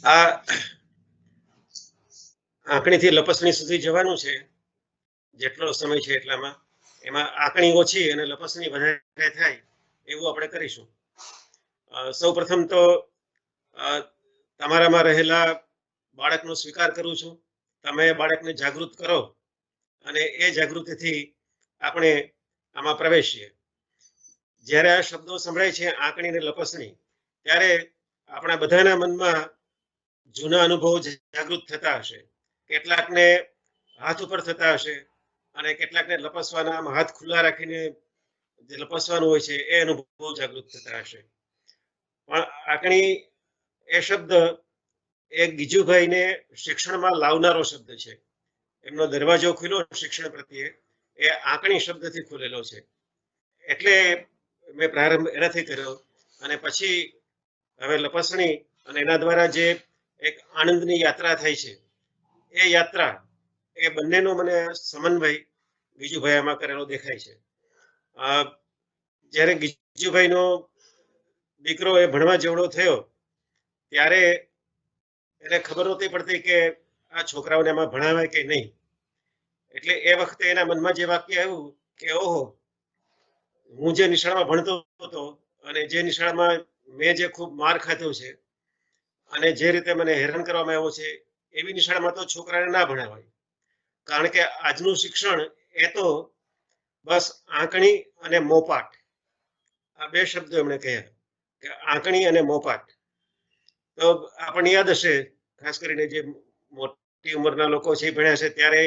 આ આંકણીથી લપસણી સુધી જવાનું છે, જેટલો સમય છે એટલામાં એમાં આંકણી ઓછી અને લપસણી વધારે થાય એવું આપણે કરીશું. સૌ પ્રથમ તો તમારામાં રહેલા બાળકનો સ્વીકાર કરું છું. તમે બાળકને જાગૃત કરો અને એ જાગૃતિથી આપણે આમાં પ્રવેશીએ. જ્યારે આ શબ્દો સંભળાય છે આંકણી અને લપસણી, ત્યારે આપણા બધાના મનમાં જૂના અનુભવો જાગૃત થતા હશે. કેટલાકને હાથ ઉપર થતા હશે અને કેટલાકને લપસવાના હાથ ખુલ્લા રાખીને જે લપસવાનું હોય છે એ અનુભવો જાગૃત થતા હશે. પણ આંકણી એ શબ્દ એ ગીજુભાઈને શિક્ષણમાં લાવનારો શબ્દ છે. એમનો દરવાજો ખુલ્લો શિક્ષણ પ્રત્યે એ આંકણી શબ્દથી ખુલેલો છે. એટલે મેં પ્રારંભ એનાથી કર્યો અને પછી હવે લપસણી અને એના દ્વારા જે એક આનંદની યાત્રા થાય છે, એ યાત્રા એ બંનેનો મને સમન્વય ગીજુભાઈ આમાં કરેલો દેખાય છે. જ્યારે ગીજુભાઈનો દીકરો એ ભણવા જેવડો થયો ત્યારે એને ખબર નહોતી પડતી કે આ છોકરાઓને એમાં ભણાવાય કે નહીં. એટલે એ વખતે એના મનમાં જે વાક્ય આવ્યું કે ઓહો, હું જે નિશાળમાં ભણતો હતો અને જે નિશાળમાં મેં જે ખૂબ માર ખાધો છે અને જે રીતે મને હેરાન કરવામાં આવ્યો છે, એવી નિશાળમાં તો છોકરાને ના ભણાવાય. કારણ કે આજનું શિક્ષણ એ તો બસ આંકણી અને મોપાટ, આ બે શબ્દો એમણે કહ્યા કે આંકણી અને મોપાટ. તો આપણને યાદ હશે, ખાસ કરીને જે મોટી ઉંમરના લોકો છે ભણ્યા છે ત્યારે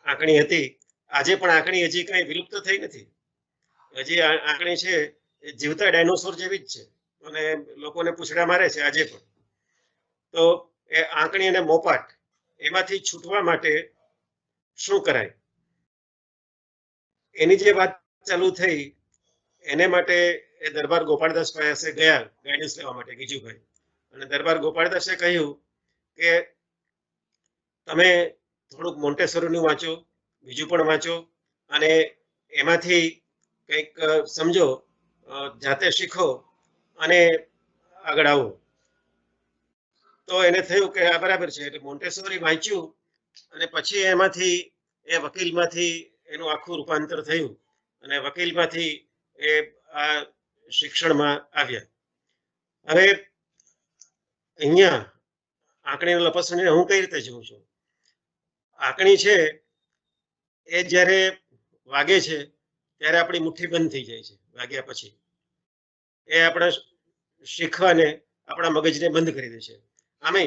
આંકણી હતી. આજે પણ આંકણી હજી કઈ વિલુપ્ત થઈ નથી. હજી આંકણી છે એ જીવતા ડાયનોસોર જેવી જ છે અને લોકોને પૂછડા મારે છે આજે પણ. તો એ આંકણી અને મોપાટ એમાંથી છૂટવા માટે શું કરાય, એની જે વાત ચાલુ થઈ એને માટે એ દરબાર ગોપાળદાસ પાસે ગયા ગાઈડન્સ લેવા માટે ગીજુભાઈ. અને દરબાર ગોપાળદાસે કહ્યું કે તમે થોડુંક મોન્ટેસોરીનું વાંચો, બીજું પણ વાંચો અને એમાંથી કંઈક સમજો, જાતે શીખો અને આગળ આવો. તો એને થયું કે આ બરાબર છે. એટલે મોન્ટેસોરી વાંચ્યું અને પછી એમાંથી એ વકીલમાંથી એનું આખું રૂપાંતર થયું અને વકીલમાંથી એ આ શિક્ષણમાં આવ્યા. હવે અહીંયા આંકણી લપસણીને હું કઈ રીતે જોઉં છું? આંકણી છે એ જ્યારે વાગે છે ત્યારે આપણી મુઠ્ઠી બંધ થઈ જાય છે. વાગ્યા પછી એ આપણા શીખવાને, આપણા મગજને બંધ કરી દે છે. આમે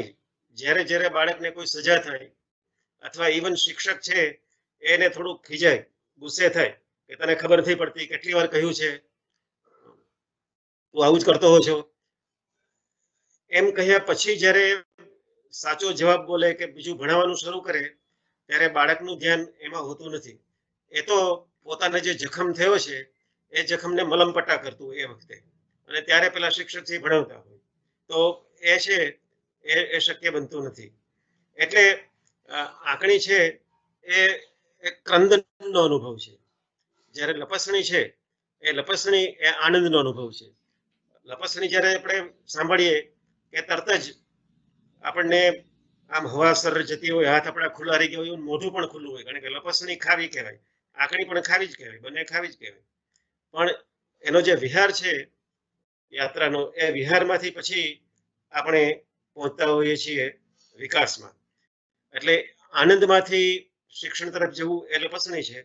જ્યારે જ્યારે બાળકને કોઈ સજા થાય અથવા ઇવન શિક્ષક છે એને થોડુંક ખીજાય, ગુસ્સે થાય કે તને ખબર નથી પડતી, કેટલી વાર કહ્યું છે, તું આવું જ કરતો હો છો, એમ કહ્યા પછી જ્યારે સાચો જવાબ બોલે કે બીજું ભણાવવાનું શરૂ કરે ત્યારે બાળકનું ધ્યાન એમાં હોતું નથી. એ તો પોતાને જે જખમ થયો છે એ જખમને મલમપટ્ટા કરતું એ વખતે, અને ત્યારે પેલા શિક્ષકથી ભણાવતા હોય તો એ છે એ શક્ય બનતું નથી. એટલે આંકણી છે એ એક ક્રંદનનો અનુભવ છે, જ્યારે લપસણી છે એ લપસણી એ આનંદનો અનુભવ છે. લપસણી જ્યારે આપણે સાંભળીએ કે તરત જ આપણને આમ હવા સર જતી હોય, હાથ આપણા ખુલ્લા રહી ગયા હોય, મોઢું પણ ખુલ્લું હોય, કારણ કે લપસણી ખાવી કહેવાય, આંકણી પણ ખાવી જ કહેવાય, બંને ખાવી જ કહેવાય. પણ એનો જે વિહાર છે યાત્રાનો, એ વિહારમાંથી પછી આપણે પહોંચતા હોઈએ છીએ વિકાસમાં. એટલે આનંદમાંથી શિક્ષણ તરફ જવું એ લપસણી છે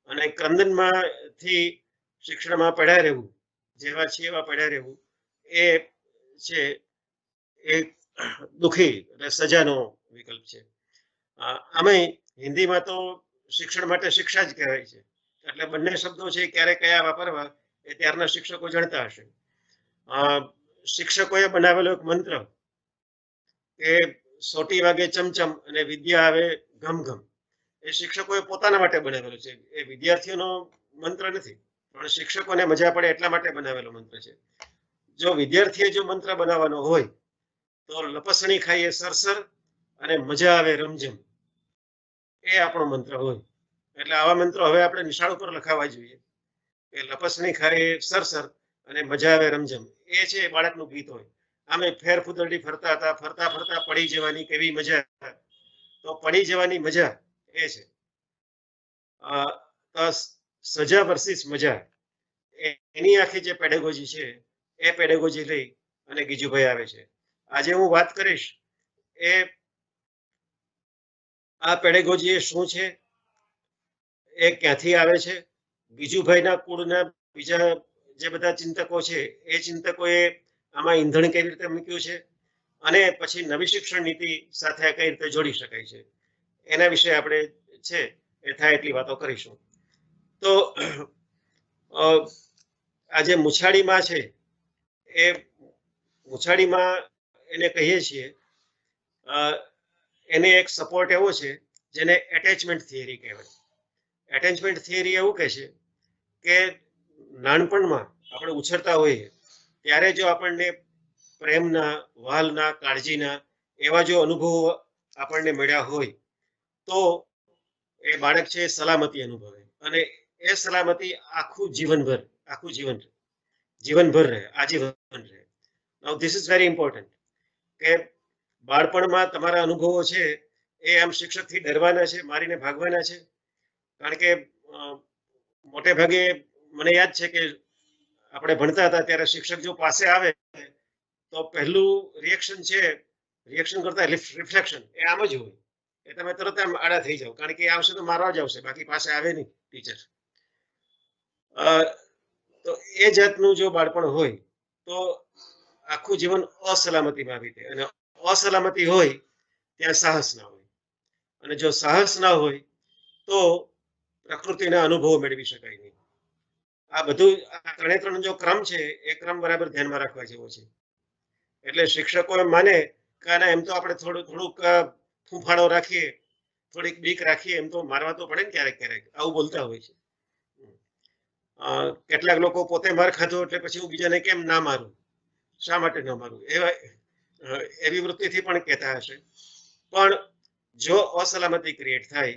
અને ક્રંદનમાંથી શિક્ષણમાં પડ્યા રહેવું, જેવા છીએ એવા પડ્યા રહેવું, એ છે એ દુઃખી એટલે સજાનો વિકલ્પ છે. આમે હિન્દીમાં તો શિક્ષણ માટે શિક્ષા જ કહેવાય છે. એટલે બંને શબ્દો છે ક્યારે કયા વાપરવા એ ત્યારના શિક્ષકો જાણતા હશે. શિક્ષકોએ બનાવેલો એક મંત્ર કે સોટી વાગે ચમચમ અને વિદ્યા આવે ઘમઘમ, એ શિક્ષકોએ પોતાના માટે બનાવેલો છે. એ વિદ્યાર્થીઓનો મંત્ર નથી, પણ શિક્ષકોને મજા પડે એટલા માટે બનાવેલો મંત્ર છે. જો વિદ્યાર્થીએ જો મંત્ર બનાવવાનો હોય તો લપસણી ખાઈએ સરસર અને મજા આવે રમઝમ, એ આપણો મંત્ર હોય. એટલે આવા મંત્રો હવે આપણે નિશાળ ઉપર લખાવા જોઈએ કે લપસણી ખાઈએ સરસર અને મજા આવે રમઝમ, એ છે બાળકનું ગીત હોય. આમે ફેર ફૂદરડી ફરતા હતા, ફરતા ફરતા પડી જવાની કેવી મજા. તો પડી જવાની મજા એ છે. સજા વર્સિસ મજા, એની આખી જે પેડેગોજી છે એ પેડેગોજી લઈ અને ગીજુભાઈ આવે છે. આજે હું વાત કરીશ એ આ પેડેગોજી એ શું છે, એ ક્યાંથી આવે છે, ગીજુભાઈના કુળના બીજા જે બધા ચિંતકો છે એ ચિંતકોએ આમાં ઈંધણ કેવી રીતે મૂક્યું છે, અને પછી નવી શિક્ષણ નીતિ સાથે કઈ રીતે જોડી શકાય છે, એના વિશે આપણે છે એ થાય એટલી વાતો કરીશું. તો આ જે મુછાળીમાં છે એ મુછાળીમાં એને કહીએ છીએ, એને એક સપોર્ટ એવો છે જેને એટેચમેન્ટ થિયરી કહેવાય. એટેચમેન્ટ થિયરી એવું કહે છે કે નાનપણમાં આપણે ઉછરતા હોઈએ ત્યારે જો આપણને પ્રેમના, વહાલના, કાળજીના એવા જો અનુભવો આપણને મળ્યા હોય તો એ બાળક છે સલામતી અનુભવે, અને એ સલામતી આખું જીવનભર રહે, આજીવન રહે. નાઉ ધીસ ઇઝ વેરી ઇમ્પોર્ટન્ટ કે બાળપણમાં તમારા અનુભવો છે એ આમ શિક્ષકથી ડરવાના છે, મારીને ભાગવાના છે. કારણ કે મોટે ભાગે મને યાદ છે કે આપણે ભણતા હતા ત્યારે શિક્ષક જો પાસે આવે તો પહેલું રિએક્શન કરતા રિફ્લેક્શન એ આમ જ હોય, એ તમે તરત આમ આડા થઈ જાઓ, કારણ કે એ આવશે તો મારવા જ આવશે, બાકી પાસે આવે નહીં ટીચર. તો એ જાતનું જો બાળપણ હોય તો આખું જીવન અસલામતીમાં વીતે, અને અસલામતી હોય ત્યાં સાહસ ના હોય, અને જો સાહસ ના હોય તો પ્રકૃતિના અનુભવો મેળવી શકાય નહીં. આ બધું ત્રણ જો ક્રમ છે એ ક્રમ બરાબર ધ્યાનમાં રાખવા જેવો છે. એટલે શિક્ષકો એમ માને કે એમ તો આપણે થોડુંક ફૂંફાડો રાખીએ, થોડીક બીક રાખીએ, એમ તો મારવા તો પડે ને ક્યારેક ક્યારેક, આવું બોલતા હોય છે. કેટલાક લોકો પોતે માર ખાધો એટલે પછી હું બીજાને કેમ ના મારું, શા માટે ન મારું, એવી વૃત્તિથી પણ કહેતા હશે. પણ જો અસલામતી ક્રિએટ થાય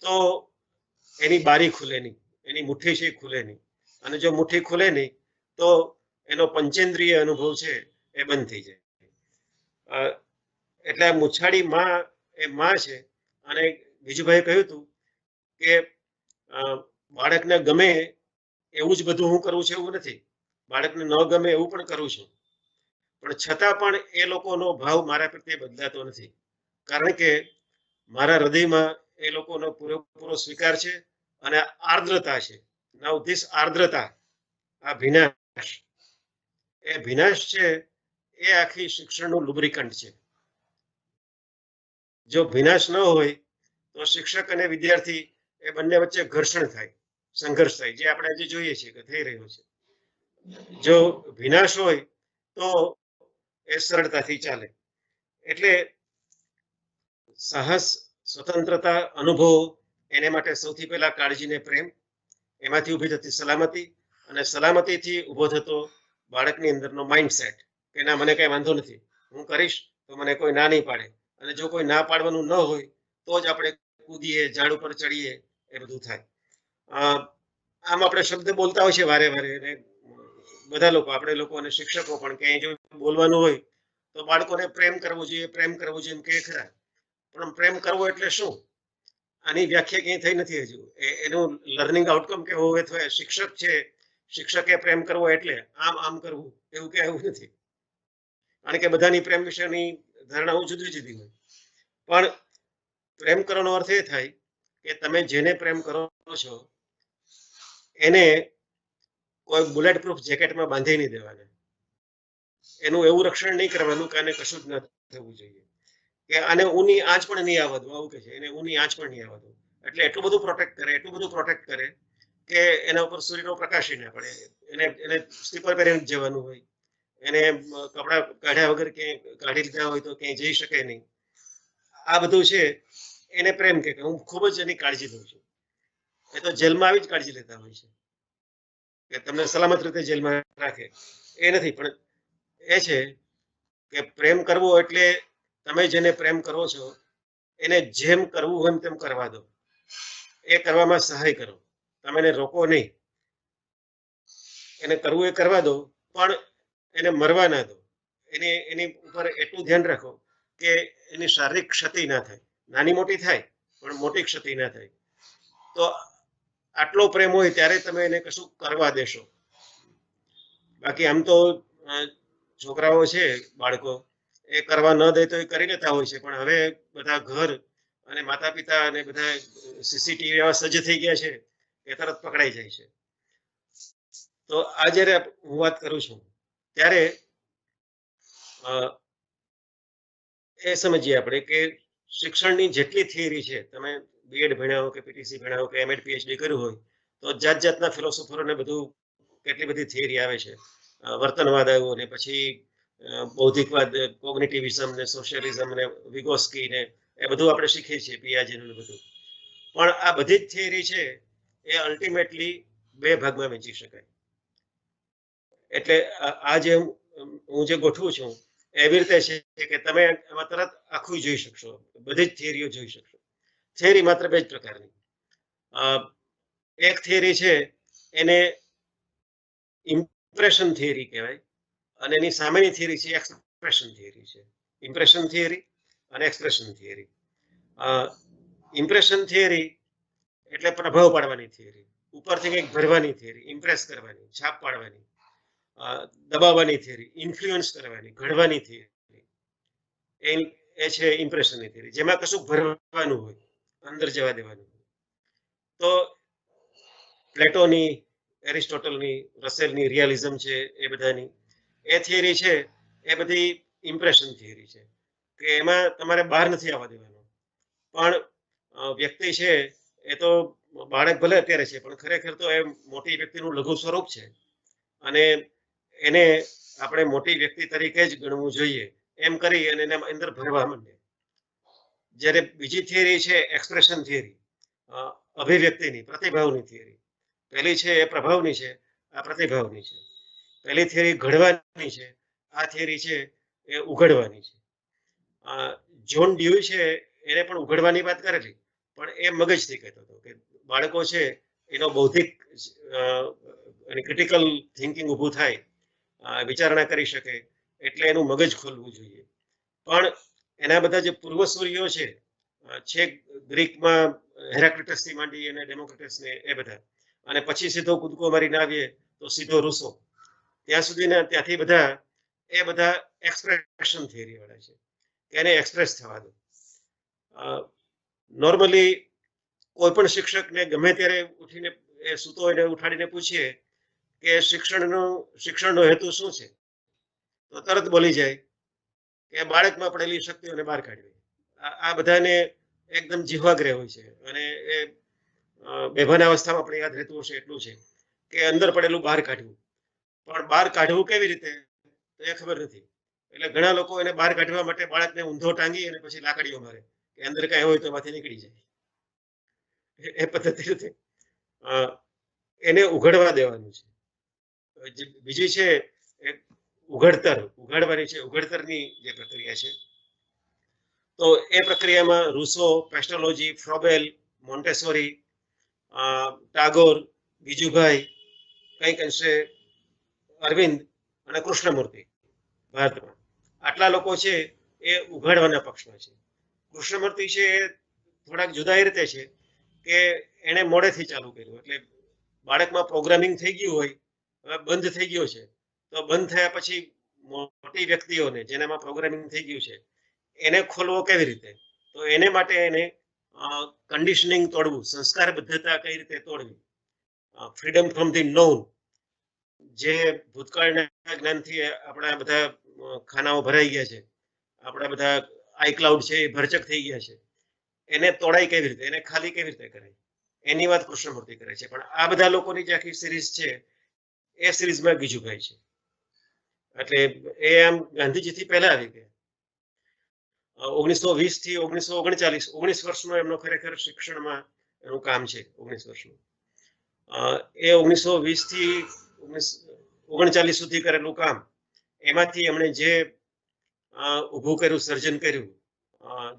તો એની બારી ખુલે નહીં, એની મુઠ્ઠી છે ખુલે નહીં, અને જો મુઠ્ઠી ખુલે નહીં તો એનો પંચેન્દ્રિય અનુભવ છે એ બંધ થઈ જાય. એટલે મુછાળી માં એ માં છે. અને ગીજુભાઈએ કહ્યું હતું કે બાળકને ગમે એવું જ બધું હું કરું છું એવું નથી, બાળકને ન ગમે એવું પણ કરું છું, પણ છતાં પણ એ લોકોનો ભાવ મારા પ્રત્યે બદલાતો નથી, કારણ કે મારા હૃદયમાં એ લોકોનો પૂરેપૂરો સ્વીકાર છે અને આર્દ્રતા છે. નાઉ ધીસ આર્દ્રતા, આ ભીનાશ છે એ આખી શિક્ષણનું લુબ્રિકન્ટ છે. જો ભીનાશ ન હોય તો શિક્ષક અને વિદ્યાર્થી એ બંને વચ્ચે ઘર્ષણ થાય, સંઘર્ષ થાય, જે આપણે આજે જોઈએ છીએ કે થઈ રહ્યો છે. જો ભીનાશ હોય તો એ સરળતાથી ચાલે. એટલે સાહસ, સ્વતંત્રતા, અનુભવો, એને માટે સૌથી પહેલા કાળજીને પ્રેમ, એમાંથી ઊભી થતી સલામતી, અને સલામતીથી ઊભો થતો બાળકની અંદરનો માઇન્ડસેટ કે ના, મને કઈ વાંધો નથી, હું કરીશ તો મને કોઈ ના નહીં પાડે, અને જો કોઈ ના પાડવાનું ન હોય તો જ આપણે કૂદીએ, ઝાડ ઉપર ચડીએ, એ બધું થાય. આમ આપણે શબ્દ બોલતા હોય છે વારે વારે, અને બધા લોકો, આપણે લોકો અને શિક્ષકો પણ, ક્યાંય જો બોલવાનું હોય તો બાળકોને પ્રેમ કરવો જોઈએ, પ્રેમ કરવો જોઈએ એમ કે ખરા, પણ પ્રેમ કરવો એટલે શું, આની વ્યાખ્યા ક્યાંય થઈ નથી હજુ. એનું લર્નિંગ આઉટકમ કેવો હોય તો શિક્ષક છે, શિક્ષકે પ્રેમ કરવો એટલે આમ કરવું એવું કે એવું નથી, કારણ કે બધાની પ્રેમ વિશેની ધારણાઓ જુદી જુદી હોય. પણ પ્રેમ કરવાનો અર્થ એ થાય કે તમે જેને પ્રેમ કરો છો એને કોઈ બુલેટ પ્રૂફ જેકેટમાં બાંધી નહીં દેવાના, એનું એવું રક્ષણ નહીં કરવાનું કે આને કશું જ ન થવું જોઈએ, કે આને ઊની આંચ પણ નહીં આવવા દો, આવું કે છે, એને ઊની આંચ પણ નહીં આવવા દો. એટલે એટલું બધું પ્રોટેક્ટ કરે કે એના ઉપર સૂર્યનો પ્રકાશ ના પડે, એને સ્લીપર પહેરીને જવાનું હોય, એને કપડા કાઢ્યા વગર ક્યાંય કાઢી લીધા હોય તો ક્યાંય જઈ શકે નહીં. આ બધું છે એને પ્રેમ કે હું ખૂબ જ એની કાળજી લઉં છું. એ તો જેલમાં આવી જ કાળજી લેતા હોય છે કે તમને સલામત રીતે જેલમાં રાખે, એ નથી, પણ એ છે કે પ્રેમ કરવો એટલે તમે જેને પ્રેમ કરો છો એને જેમ કરવું હોય તેમ કરવા દો, એ કરવામાં સહાય કરો, તમે એને રોકો નહીં, એને કરવું એ કરવા દો, પણ એને મરવા ના દો, એની ઉપર એટલું ધ્યાન રાખો કે એની શારીરિક ક્ષતિ ના થાય, નાની મોટી થાય પણ મોટી ક્ષતિ ના થાય. તો આટલો પ્રેમ હોય ત્યારે તમે એને કશું કરવા દેશો. બાકી આમ તો છોકરાઓ છે, બાળકો એ કરવા ન દે તો એ કરી લેતા હોય છે, પણ હવે બધા ઘર અને માતા પિતા અને બધા સીસીટીવી એવા સજ્જ થઈ ગયા છે એ તરત પકડાઈ જાય છે. તો આ જયારે હું વાત કરું છું ત્યારે એ સમજીએ આપણે કે શિક્ષણની જેટલી થિયરી છે, તમે બીએડ ભણ્યા હો કે પીટીસી ભણ્યા હો કે એમએડ પીએચડી કર્યું હોય તો જાત જાતના ફિલોસોફરોને બધું કેટલી બધી થિયરી આવે છે. વર્તનવાદ આવ્યો ને પછી બૌદ્ધિકવાદ, કોગ્નિટિવિઝમ ને સોશિયલિઝમ ને વિગોસ્કી ને એ બધું આપણે શીખીએ છીએ, પિયાજેનું ને બધું. પણ આ બધી જ થિયરી છે એ અલ્ટિમેટલી બે ભાગમાં વહેંચી શકાય. એટલે આ જે હું જે ગોઠવું છું એવી રીતે છે કે તમે એમાં તરત આખું જોઈ શકશો, બધી જ થિયરીઓ જોઈ શકશો. થિયરી માત્ર બે જ પ્રકારની. એક થિયરી છે એને ઇમ્પ્રેશન થિયરી કહેવાય અને એની સામેની થિયરી છે એક્સપ્રેશન થિયરી છે. ઇમ્પ્રેશન થિયરી અને એક્સપ્રેશન થિયરી. ઇમ્પ્રેશન થિયરી એટલે પ્રભાવ પાડવાની થિયરી, ઉપરથી કંઈક ભરવાની થિયરી, ઇમ્પ્રેસ કરવાની, છાપ પાડવાની, દબાવવાની થિયરી, ઇન્ફ્લુઅન્સ કરવાની, ઘડવાની થિયરી. એ છે ઇમ્પ્રેશનની થિયરી, જેમાં કશું ભરવાનું હોય, અંદર જવા દેવાનું હોય. તો પ્લેટોની, એરિસ્ટોટલની, રસેલની રિયાલિઝમ છે એ બધાની એ થિયરી છે એ બધી ઇમ્પ્રેશન થિયરી છે કે એમાં તમારે બહાર નથી આવવા દેવાનું. પણ વ્યક્તિ છે એ તો બાળક ભલે અત્યારે છે પણ ખરેખર તો એ મોટી વ્યક્તિનું લઘુ સ્વરૂપ છે અને એને આપણે મોટી વ્યક્તિ તરીકે જ ગણવું જોઈએ એમ કરી અને એના અંદર ભરવા માંડે. જ્યારે બીજી થિયરી છે એક્સપ્રેશન થિયરી, અભિવ્યક્તિની, પ્રતિભાવની થિયરી. પહેલી છે એ પ્રભાવની છે, આ પ્રતિભાવની છે. પહેલી થિયરી ઘડવાની છે, આ થિયરી છે એ ઉઘડવાની છે. જ્હોન ડ્યુઈ છે એને પણ ઉઘડવાની વાત કરેલી, પણ એ મગજથી કહેતો હતો કે બાળકો છે એનો બૌદ્ધિક ક્રિટિકલ થિંકિંગ ઊભું થાય, વિચારણા કરી શકે એટલે એનું મગજ ખોલવું જોઈએ. પણ એના બધા જે પૂર્વસૂરીઓ છે ગ્રીકમાં હેરાક્લિટસથી માંડી અને ડેમોક્રિટસને એ બધા, અને પછી સીધો કૂદકો મારીને આવીએ તો સીધો રૂસો, ત્યાં સુધીના ત્યાંથી બધા એક્સપ્રેશન થિયરી વાળા છે કે એને એક્સપ્રેસ થવા દો. નોર્મલી કોઈ પણ શિક્ષકને ગમે ત્યારે ઉઠીને એ સૂતો હોય ઉઠાડીને પૂછીએ કે શિક્ષણનો હેતુ શું છે તો તરત બોલી જાય કે બાળકમાં પડેલી શક્તિઓને બહાર કાઢવી. આ બધાને એકદમ જીવાગ્રહ હોય છે અને એ બેભાન અવસ્થામાં આપણે યાદ રહેતું હશે એટલું છે કે અંદર પડેલું બહાર કાઢવું. પણ બહાર કાઢવું કેવી રીતે તો એ ખબર નથી. એટલે ઘણા લોકો એને બહાર કાઢવા માટે બાળકને ઊંધો ટાંગી અને પછી લાકડીઓ મારે કે અંદર કઈ હોય તો એમાંથી નીકળી જાય. એ પદ્ધતિ રીતે એને ઉઘડવા દેવાનું છે. બીજી છે ઉઘાડવાની છે, ઉઘડતરની જે પ્રક્રિયા છે. તો એ પ્રક્રિયામાં રૂસો, પેસ્ટોલોજી, ફ્રોબેલ, મોન્ટેસોરી, ટાગોર, ગીજુભાઈ, કંઈક અંશે અરવિંદ અને કૃષ્ણમૂર્તિ ભારતમાં, આટલા લોકો છે એ ઉઘાડવાના પક્ષમાં છે. કૃષ્ણમૂર્તિ છે એ થોડાક જુદા એ રીતે છે કે એને મોડેથી ચાલુ કર્યું, એટલે બાળકમાં પ્રોગ્રામિંગ થઈ ગયું હોય, હવે બંધ થઈ ગયો છે તો બંધ થયા પછી મોટી વ્યક્તિઓને જેનામાં પ્રોગ્રામિંગ થઈ ગયું છે એને ખોલવો કેવી રીતે, તો એને માટે એને કન્ડિશનિંગ તોડવું, સંસ્કાર બદ્ધતા કઈ રીતે તોડવી, ફ્રીડમ ફ્રોમ ધી નોન, જે ભૂતકાળના જ્ઞાનથી આપણા બધા ખાનાઓ ભરાઈ ગયા છે, આપણા બધા આઈક્લાઉડ છે એ ભરચક થઈ ગયા છે, એને તોડાય કેવી રીતે, એને ખાલી કેવી રીતે કરાય, એની વાત કૃષ્ણમૂર્તિ કરે છે. પણ આ બધા લોકોની જે આખી સિરીઝ છે એ સિરીઝમાં ગીજુભાઈ છે. એટલે એ આમ ગાંધીજીથી પહેલા આવી ગયા. 1920 થી 1939, 19 વર્ષનો એમનો ખરેખર શિક્ષણમાં એનું કામ છે. 19 વર્ષનું એ 1920 થી 1939 સુધી કરેલું કામ, એમાંથી એમણે જે ઊભું કર્યું, સર્જન કર્યું,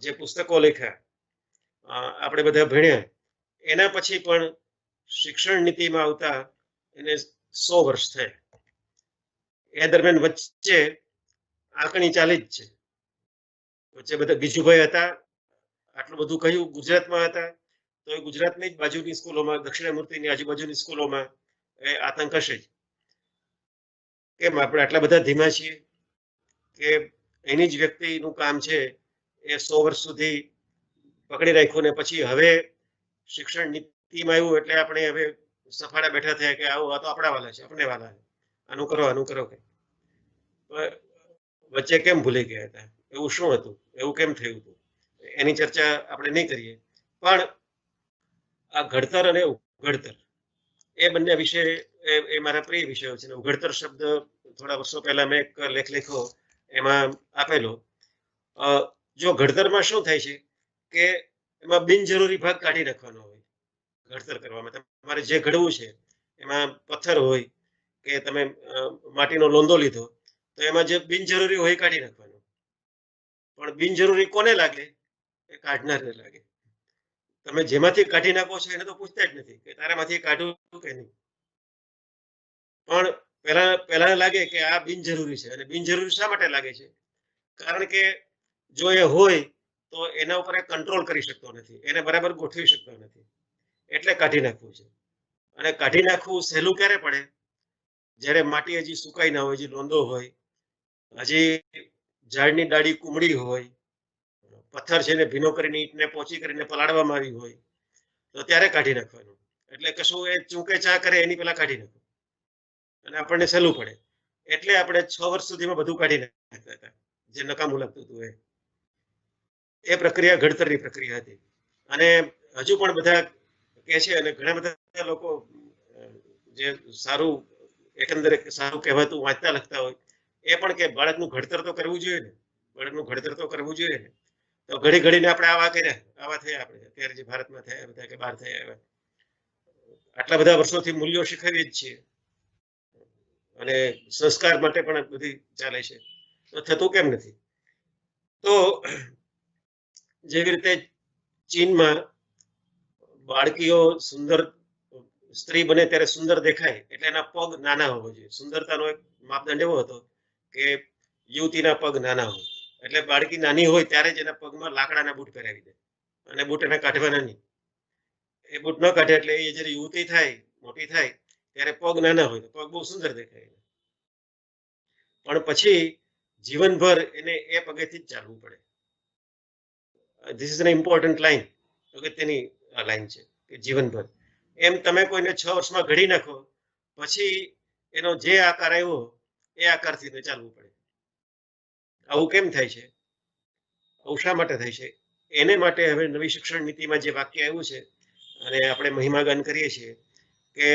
જે પુસ્તકો લખ્યા, આપણે બધા ભણ્યા, એના પછી પણ શિક્ષણ નીતિમાં આવતા એને 100 વર્ષ થયા. એ દરમિયાન વચ્ચે આંકણી ચાલી જ છે. વચ્ચે બધા ગીજુભાઈ હતા, આટલું બધું કહ્યું, ગુજરાતમાં હતા, તો એ ગુજરાતની જ બાજુની સ્કૂલોમાં, દક્ષિણામૂર્તિની આજુબાજુની સ્કૂલોમાં એ આતંક હશે જ. કેમ આપણે આટલા બધા ધીમા છીએ કે એની જ વ્યક્તિનું કામ છે એ 100 વર્ષ સુધી પકડી રાખ્યું, ને પછી હવે શિક્ષણ નીતિમાં આવ્યું એટલે આપણે હવે સફાળા બેઠા થયા કે આવું, આ તો આપણા વાલા છે, આપણે વાલા છે, આનું કરો, આનું કરો. કે વચ્ચે કેમ ભૂલી ગયા હતા, એવું શું હતું, એવું કેમ થયું હતું, એની ચર્ચા આપણે નહીં કરીએ. પણ આ ઘડતર અને ઉઘડતર એ બંને વિશે એ મારા પ્રિય વિષયો છે. ઉઘડતર શબ્દ થોડા વર્ષો પહેલા મેં એક લેખ લખ્યો, એમાં આપેલો. જો ઘડતરમાં શું થાય છે કે એમાં બિનજરૂરી ભાગ કાઢી નાખવાનો હોય. ઘડતર કરવામાં તમારે જે ઘડવું છે એમાં પથ્થર હોય કે તમે માટીનો લોંદો લીધો, તો એમાં જે બિનજરૂરી હોય કાઢી નાખવાનું. પણ બિનજરૂરી કોને લાગે? એ કાઢનારને લાગે. તમે જેમાંથી કાઢી નાખો છો એને તો પૂછતા જ નથી કે તારામાંથી કાઢવું કે નહીં. પણ પહેલા લાગે કે આ બિનજરૂરી છે. અને બિનજરૂરી શા માટે લાગે છે? કારણ કે જો એ હોય તો એના ઉપર કંટ્રોલ કરી શકતો નથી, એને બરાબર ગોઠવી શકતો નથી, એટલે કાઢી નાખવું છે. અને કાઢી નાખવું સહેલું ક્યારે પડે? જ્યારે માટી હજી સુકાઈ ના હોય, હજી લોંદો હોય, હજી ઝાડની ડાળી કુમળી હોય, પથ્થર છે ને ભીનો કરીને ઈંટને પોચી કરીને પલાળવામાં આવી હોય, તો ત્યારે કાઢી નાખવાનું. એટલે કશું એ ચૂંકે ચા કરે એની પેલા કાઢી નાખો, અને આપણને સહેલું પડે. એટલે આપણે 6 વર્ષ સુધીમાં બધું કાઢી નાખતા હતા જે નકામું લાગતું હતું. એ પ્રક્રિયા ઘડતરની પ્રક્રિયા હતી. અને હજુ પણ બધા કહે છે, અને ઘણા બધા લોકો જે સારું એકંદરે સારું કહેવાતું વાંચતા લખતા હોય એ પણ કે બાળકનું ઘડતર તો કરવું જોઈએ ને, બાળકનું ઘડતર તો કરવું જોઈએ ને. તો ઘડી ઘડીને આપણે આવા કર્યા, આવા થયા આપણે અત્યારે જે ભારતમાં થયા બધા કે બહાર થયા, આટલા બધા વર્ષોથી મૂલ્યો શીખવીએ જ છીએ, અને સંસ્કાર માટે પણ બધી ચાલે છે, તો થતું કેમ નથી? તો જેવી રીતે ચીનમાં બાળકીઓ સુંદર સ્ત્રી બને ત્યારે સુંદર દેખાય એટલે એના પગ નાના હોવા જોઈએ. સુંદરતાનો એક માપદંડ એવો હતો કે યુવતીના પગ નાના હોય, એટલે બાળકી નાની હોય ત્યારે જ એના પગમાં લાકડાના બૂટ પહેરાવી દે, અને બૂટ એને કાઢવાના નહીં. એ બૂટ ન કાઢે એટલે એ જયારે યુવતી થાય, મોટી થાય, ત્યારે પગ નાના હોય તો પગ બહુ સુંદર દેખાય. પણ પછી જીવનભર એને એ પગેથી જ ચાલવું પડે. This is an important line, અગત્યની લાઈન છે કે જીવનભર. એમ તમે કોઈને 6 વર્ષમાં ઘડી નાખો, પછી એનો જે આકાર આવ્યો એ આકારથી ચાલવું પડે. આવું કેમ થાય છે? આવું શા માટે થાય છે? એને માટે હવે નવી શિક્ષણ નીતિમાં જે વાક્ય આવ્યું છે, અને આપણે મહિમાગાન કરીએ છીએ કે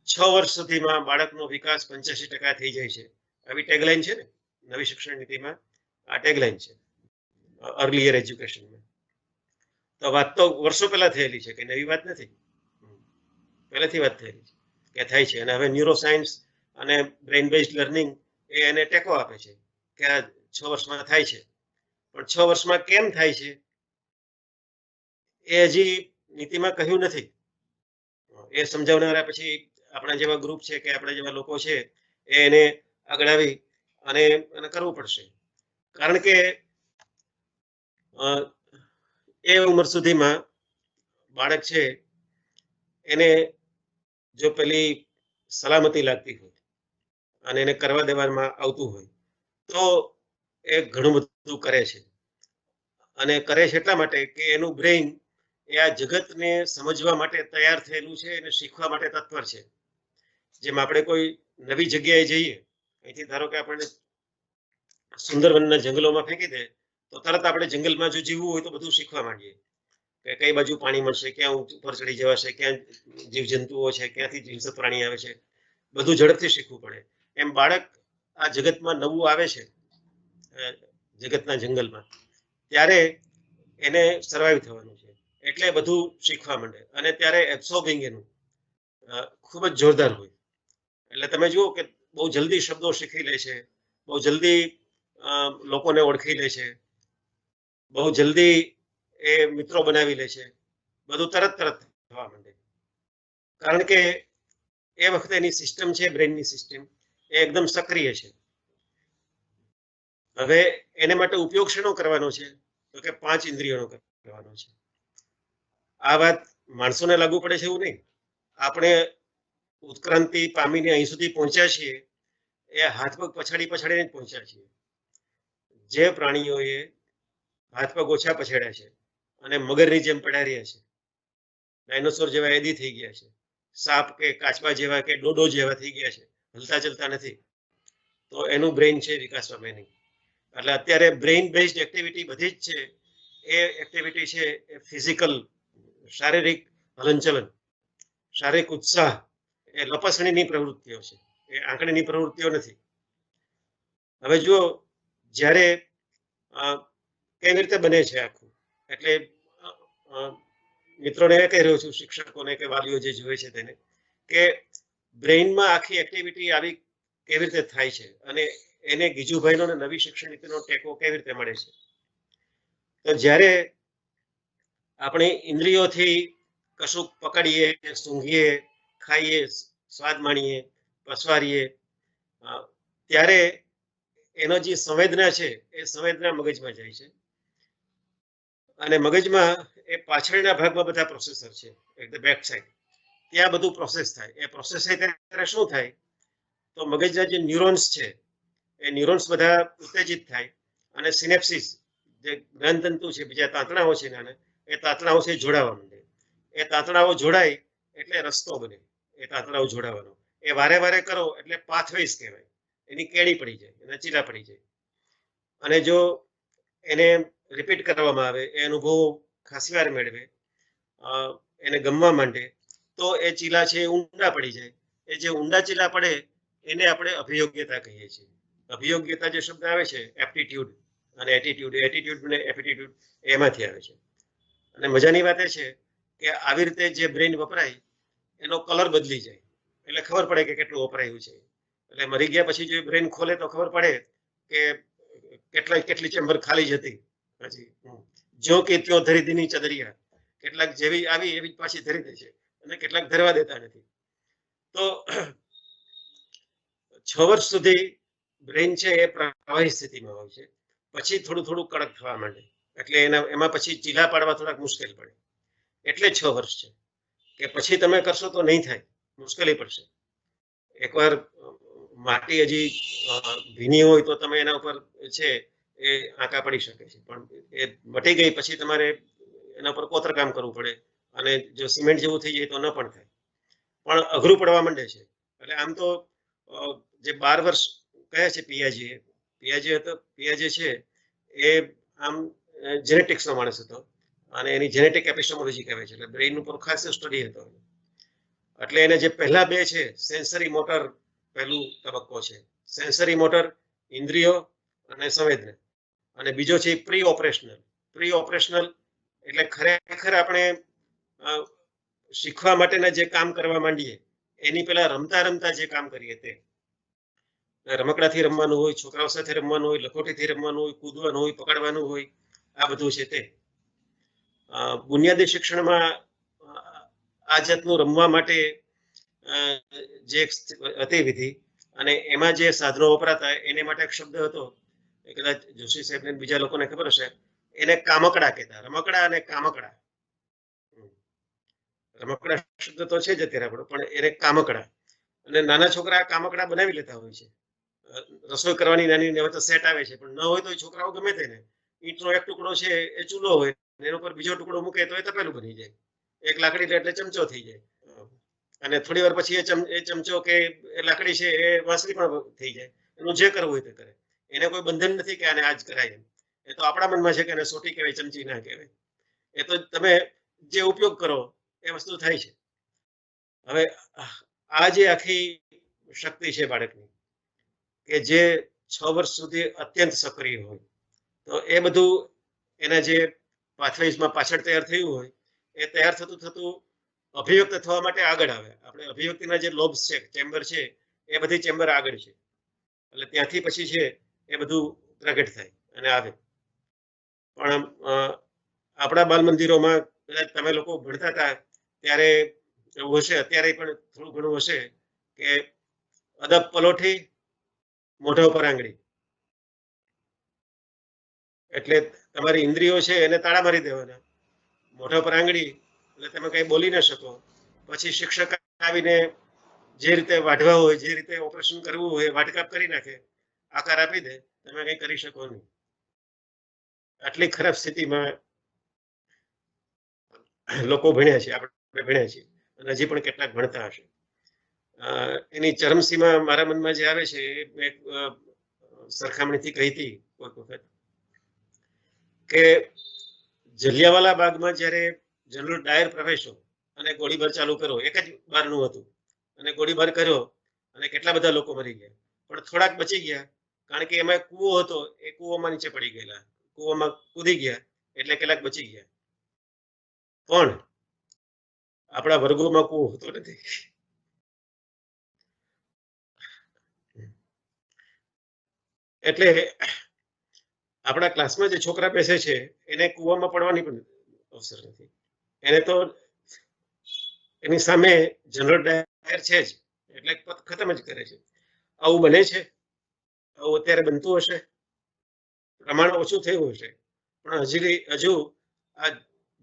6 વર્ષ સુધીમાં બાળકનો વિકાસ 85% થઈ જાય છે. આવી ટેગલાઈન છે ને નવી શિક્ષણ નીતિમાં, આ ટેગલાઈન છે અર્લીયર એજ્યુકેશનમાં. તો વાત તો વર્ષો પહેલા થયેલી છે, કે નવી વાત નથી, પહેલેથી વાત થયેલી છે કે થાય છે. અને હવે ન્યુરોસાયન્સ અને બ્રેઇન બેઝડ લર્નિંગ એ એને ટેકો આપે છે કે આ 6 વર્ષમાં થાય છે. પણ 6 વર્ષમાં કેમ થાય છે એ હજી નીતિમાં કહ્યું નથી. એ સમજાવનારા પછી આપણા જેવા ગ્રુપ છે કે આપણા જેવા લોકો છે એને આગળ આવી અને કરવું પડશે. કારણ કે એ ઉંમર સુધીમાં બાળક છે એને જો પેલી સલામતી લાગતી હોય અને એને કરવા દેવામાં આવતું હોય તો એ ઘણું બધું કરે છે. અને કરે છે એટલા માટે કે એનું બ્રેઇન એ આ જગતને સમજવા માટે તૈયાર થયેલું છે, અને શીખવા માટે તત્પર છે. જેમ આપણે કોઈ નવી જગ્યાએ જઈએ, અહીંથી ધારો કે આપણને સુંદરવનના જંગલોમાં ફેંકી દે તો તરત આપણે જંગલમાં જો જીવવું હોય તો બધું શીખવા માંડીએ કે કઈ બાજુ પાણી મળશે, ક્યાં ઉપર ચડી જવાશે, ક્યાં જીવજંતુઓ છે, ક્યાંથી હિંસક પ્રાણી આવે છે, બધું ઝડપથી શીખવું પડે. એમ બાળક આ જગતમાં નવું આવે છે, જગતના જંગલમાં, ત્યારે એને સર્વાઈવ થવાનું છે, એટલે બધું શીખવા માંડે. અને ત્યારે એબ્સોર્બિંગ એનું ખૂબ જ જોરદાર હોય. એટલે તમે જુઓ કે બહુ જલ્દી શબ્દો શીખી લે છે, બહુ જલ્દી લોકોને ઓળખી લે છે, બહુ જલ્દી એ મિત્રો બનાવી લે છે, બધું તરત થવા માંડે. કારણ કે એ વખતે એની સિસ્ટમ છે, બ્રેનની સિસ્ટમ એ એકદમ સક્રિય છે. હવે એને માટે ઉપયોગ શેનો કરવાનો છે? તો કે 5 ઇન્દ્રિયોનો કરવાનો છે. આ વાત માણસોને લાગુ પડે છે એવું નહીં. આપણે ઉત્ક્રાંતિ પામીને અહીં સુધી પહોંચ્યા છીએ એ હાથ પગ પછાડીને જ પહોંચ્યા છીએ. જે પ્રાણીઓએ હાથ પગ ઓછા પછાડ્યા છે અને મગરની જેમ પડ્યા રહ્યા છે, ડાયનોસોર જેવા એદી થઈ ગયા છે, સાપ કે કાચબા જેવા કે ડોડો જેવા થઈ ગયા છે, હલતા ચલતા નથી, તો એનું બ્રેઇન છે વિકાસ પામે નહીં. એટલે અત્યારે બ્રેઇન બેઝડ એક્ટિવિટી બધી જ છે એ એક્ટિવિટી છે એ ફિઝિકલ, શારીરિક હલનચલન, શારીરિક ઉત્સાહ, એ લપસણીની પ્રવૃત્તિઓ છે, એ આંકડીની પ્રવૃત્તિઓ નથી. હવે જુઓ, જ્યારે કેવી રીતે બને છે આખું, એટલે મિત્રોને એ કહી રહ્યો છું, શિક્ષકોને કે વાલીઓ જે જોવે છે તેને, કે બ્રેઇનમાં આખી એક્ટિવિટી આવી કેવી રીતે થાય છે અને એને ગીજુભાઈનો નવી શિક્ષણ નીતિનો ટેકો કેવી રીતે મળે છે. તો જ્યારે આપણે ઇન્દ્રિયોથી કશું પકડીએ, સૂંઘીએ, ખાઈએ, સ્વાદ માણીએ, પસવારીએ, ત્યારે એનો જે સંવેદના છે એ સંવેદના મગજમાં જાય છે અને મગજમાં એ પાછળના ભાગમાં બધા પ્રોસેસર છે, એકદમ બેક સાઈડ, ત્યાં બધું પ્રોસેસ થાય. એ પ્રોસેસ થાય ત્યારે શું થાય? તો મગજના જે ન્યુરોન્સ છે એ ન્યુરોન્સ બધા ઉત્તેજિત થાય અને સિનેપ્સિસ, જે જ્ઞાનતંતુ છે, બીજા તાંતણાઓ છે નાના, એ તાંતણાઓ છે જોડાવા માંડે. એ તાંતણાઓ જોડાય એટલે રસ્તો બને. એ તાંતણાઓ જોડાવાનો એ વારે વારે કરો એટલે પાથવેઝ કહેવાય. એની કેડી પડી જાય, એના ચીરા પડી જાય. અને જો એને રિપીટ કરવામાં આવે, એ અનુભવો ખાસી વાર મેળવે, એને ગમવા માંડે, તો એ ચીલા છે એ ઊંડા પડી જાય. એ જે ઊંડા ચીલા પડે એને આપણે અભિયોગ્યતા કહીએ છીએ. અભિયોગ્યતા જે શબ્દ આવે છે, એપ્ટિટ્યુડ અને એટીટ્યુડ, એટીટ્યુડ અને એપ્ટિટ્યુડ એમાંથી આવે છે. અને મજાની વાત એ છે કે આવી રીતે જે બ્રેઇન વપરાય એનો કલર બદલી જાય એટલે ખબર પડે કે કેટલું વપરાયું છે. એટલે મરી ગયા પછી જો બ્રેઇન ખોલે તો ખબર પડે કે કેટલી ચેમ્બર ખાલી જ હતી. પછી જો કે ત્યો ધરી દીની ચદરિયા, કેટલાક જેવી આવી એવી પાછી ધરી દે છે અને કેટલાક ધરવા દેતા નથી. તો 6 વર્ષ સુધી બ્રેઇન છે એ પ્રવાહી સ્થિતિમાં હોય છે, પછી થોડું થોડું કડક થવા માંડે, એટલે એમાં પછી ચીલા પાડવા થોડાક મુશ્કેલ પડે. એટલે 6 વર્ષ છે કે પછી તમે કરશો તો નહીં થાય, મુશ્કેલી પડશે. એકવાર માટી હજી ભીની હોય તો તમે એના ઉપર છે એ આંકા પડી શકે છે, પણ એ મટી ગઈ પછી તમારે એના પર કોતરકામ કરવું પડે અને જો સિમેન્ટ જેવું થઈ જાય તો ન પણ થાય, પણ અઘરું પડવા માંડે છે. એટલે આમ તો જે 12 વર્ષ કહે છે પિયાજે છે એ આમ જેનેટિક્સનો માણસ હતો અને એની જેનેટિક એપિસ્ટેમોલોજી કહેવાય છે, એટલે બ્રેઇન ઉપર ખાસ સ્ટડી હતો. એટલે એને જે પહેલા બે છે, સેન્સરી મોટર પહેલું તબક્કો છે, સેન્સરી મોટર ઇન્દ્રિયો અને સંવેદના, અને બીજો છે પ્રી ઓપરેશનલ. પ્રી ઓપરેશનલ એટલે ખરેખર આપણે શીખવા માટેના જે કામ કરવા માંડીએ એની પહેલા રમતા રમતા જે કામ કરીએ તે. રમકડાથી રમવાનું હોય, છોકરાઓ સાથે રમવાનું હોય, લખોટીથી રમવાનું હોય, કૂદવાનું હોય, પકડવાનું હોય, આ બધું છે તે. બુનિયાદી શિક્ષણમાં આ જાતનું રમવા માટે જે હતી વિધિ અને એમાં જે સાધનો વપરાતા એને માટે એક શબ્દ હતો, એ કદાચ જોશી સાહેબને બીજા લોકોને ખબર હશે, એને કામકડા કહેતા. રમકડા અને કામકડા. રમકડા શબ્દ તો છે જ અત્યારે આપણો, પણ એને કામકડા. અને નાના છોકરા કામકડા બનાવી લેતા હોય છે. રસોઈ કરવાની નાની હવે તો સેટ આવે છે, પણ ન હોય તો છોકરાઓ ગમે તેને ઈંટનો એક ટુકડો છે એ ચૂલો હોય, એના ઉપર બીજો ટુકડો મૂકે તો એ તપેલું બની જાય. એક લાકડી એટલે ચમચો થઈ જાય, અને થોડી વાર પછી એ ચમચો કે એ લાકડી છે એ વાસળી પણ થઈ જાય. એનું જે કરવું હોય તે કરે, એને કોઈ બંધન નથી કે આને આજ કરાય એમ. એ તો આપણા મનમાં છે કે એને સોટી કહેવાય, ચમચી ના કહેવાય. એ તો તમે જે ઉપયોગ કરો એ વસ્તુ થાય છે. હવે આ જે આખી શક્તિ છે બાળકની, કે જે 6 વર્ષ સુધી અત્યંત સક્રિય હોય, તો એ બધું એના જે પાથવેઝમાં પાછળ તૈયાર થયું હોય એ તૈયાર થતું થતું અભિવ્યક્ત થવા માટે આગળ આવે. આપણે અભિવ્યક્તિના જે લોબ્સ છે, ચેમ્બર છે, એ બધી ચેમ્બર આગળ છે, એટલે ત્યાંથી પછી છે એ બધું પ્રગટ થાય અને આવે. પણ આપણા બાલ મંદિરોમાં કદાચ તમે લોકો ભણતા હતા ત્યારે એવું હશે, અત્યારે પણ થોડું ઘણું હશે, કે અદબ પલોઠી મોઢા ઉપર આંગળી, એટલે તમારી ઇન્દ્રિયો છે એને તાળા મારી દેવાના, મોઢા પર આંગળી, એટલે તમે કઈ બોલી ના શકો. પછી શિક્ષક આવીને જે રીતે વાઢવા હોય, જે રીતે ઓપરેશન કરવું હોય વાટકાપ કરી નાખે, આકાર આપી દે, તમે કઈ કરી શકો નહીં. આટલી ખરાબ સ્થિતિમાં લોકો ભણ્યા છે, આપણે ભણ્યા છીએ, અને હજી પણ કેટલાક ભણતા હશે. એની ચરમસીમા મારા મનમાં જે આવે છે એ મેં સરખામણીથી કહી હતી કોઈક વખત, કે જલિયાવાલા બાગમાં જ્યારે જનરલ ડાયર પ્રવેશો અને ગોળીબાર ચાલુ કરો, એક જ બારનું હતું, અને ગોળીબાર કર્યો અને કેટલા બધા લોકો મરી ગયા, પણ થોડાક બચી ગયા, કારણ કે એમાં કૂવો હતો, એ કૂવામાં નીચે પડી ગયેલા, કૂવામાં કૂદી ગયા એટલે કેટલાક બચી ગયા. પણ આપણા વર્ગોમાં કૂવો હોતો નથી. એટલે આપણા ક્લાસમાં જે છોકરા બેસે છે એને કૂવામાં પડવાની પણ અવસર નથી. એને તો એની સામે જનરલ ડાયર છે જ, એટલે ખતમ જ કરે છે. આવું બને છે, આવું અત્યારે બનતું હશે, પ્રમાણ ઓછું થયું હશે, પણ હજુ આ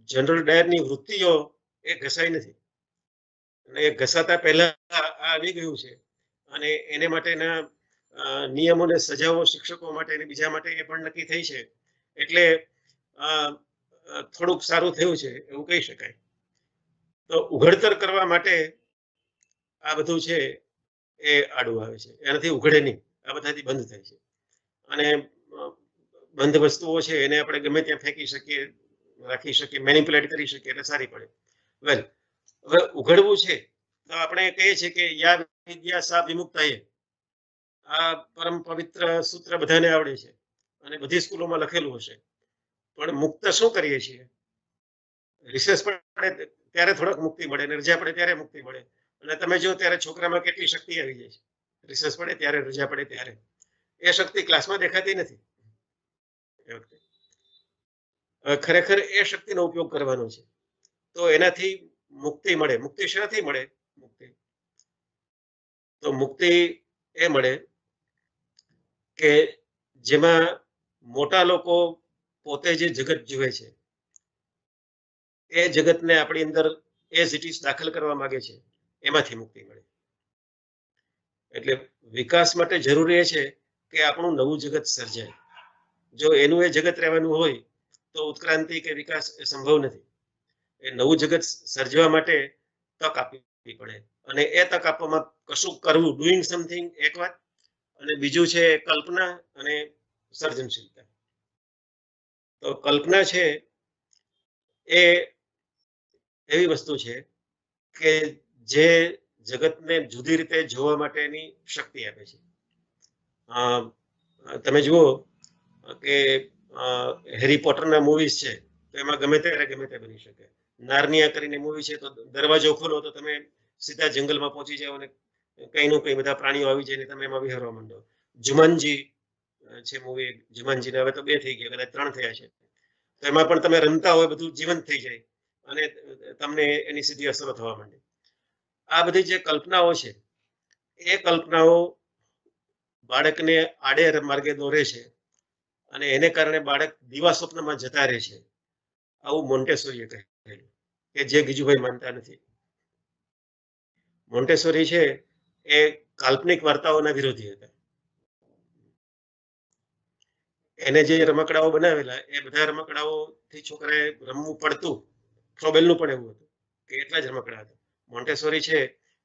જનરલ ડાયરની વૃત્તિઓ એ ઘસાઈ નથી, અને એ ઘસાતા પહેલા આ આવી ગયું છે, અને એને માટેના નિયમો ને સજાઓ શિક્ષકો માટે અને બીજા માટે એ પણ નક્કી થઈ છે. એટલે થોડુંક સારું થયું છે એવું કહી શકાય. તો ઉઘડતર કરવા માટે આ બધું છે એ આડું આવે છે, એનાથી ઉઘડે નહીં, આ બધાથી બંધ થાય છે. અને બંધ વસ્તુઓ છે એને આપણે ગમે ત્યાં ફેંકી શકીએ, રાખી શકીએ, મેનિપ્યુલેટ કરી શકીએ એટલે સારી પડે. વેલ, હવે ઉઘડવું છે તો આપણે કહીએ છીએ કે યા વિદ્યા સા વિમુક્તાય, આ પરમ પવિત્ર સૂત્ર બધાને આવડે છે અને બધી સ્કૂલોમાં લખેલું હશે, પણ મુક્ત શું કરીએ છીએ? રિસેસ પડે ત્યારે થોડાક મુક્તિ મળે, અને રજા પડે ત્યારે મુક્તિ મળે. અને તમે જો ત્યારે છોકરામાં કેટલી શક્તિ આવી જાય છે, રિસેસ પડે ત્યારે, રજા પડે ત્યારે. એ શક્તિ ક્લાસમાં દેખાતી નથી. ખરેખર એ શક્તિનો ઉપયોગ કરવાનો છે, તો એનાથી મુક્તિ મળે. મુક્તિ શાથી મળે? મુક્તિ તો મુક્તિ એ મળે કે જેમાં મોટા લોકો પોતે જે જગત જુએ છે એ જગતને આપણી અંદર એઝ ઇટ ઇઝ દાખલ કરવા માંગે છે, એમાંથી મુક્તિ મળે. એટલે વિકાસ માટે જરૂરી એ છે કે આપણું નવું જગત સર્જાય. જો એનું એ જગત રહેવાનું હોય તો ઉત્ક્રાંતિ કે વિકાસ એ સંભવ નથી. એ નવું જગત સર્જવા માટે તક આપવી પડે, અને એ તક આપવામાં કશું કરવું, ડુઈંગ સમથિંગ એક વાત, અને બીજું છે કલ્પના અને સર્જનશીલતા. તો કલ્પના છે એ એવી વસ્તુ છે કે જે જગતને જુદી રીતે જોવા માટેની શક્તિ આપે છે. તમે જુઓ કે હેરી પોટરના મૂવીઝ છે તો એમાં ગમે ત્યારે ગમે તે બની શકે. નાર્નિયા કરીને મૂવી છે તો દરવાજો ખોલો તો તમે સીધા જંગલમાં પહોંચી જાઓ અને કઈ નું કઈ બધા પ્રાણીઓ આવી જાય ને તમે એમાં વિહરવા માંડો. જુમાનજી છે મૂવી, જુમાનજીને હવે તો 2 થઈ ગયા, કદાચ 3 થયા છે. તો એમાં પણ તમે રમતા હોય બધું જીવંત થઈ જાય અને તમને એની સીધી અસરો થવા માંડે. આ બધી જે કલ્પનાઓ છે એ કલ્પનાઓ બાળકને આડે માર્ગે દોરે છે, અને એને કારણે બાળક દિવા સ્વપ્નમાં જતા રહે છે. આવું મોન્ટેસોરીએ કહેલું, કે જે ગીજુભાઈ માનતા નથી. મોન્ટેસોરી છે એ કાલ્પનિક વાર્તાઓના વિરોધી હતા. એને જે રમકડાઓ બનાવેલા એ બધા રમકડાઓથી છોકરાએ રમવું પડતું. ફ્રોબેલનું પણ એવું હતું કે એટલા જ રમકડા હતા. મોન્ટેસોરી છે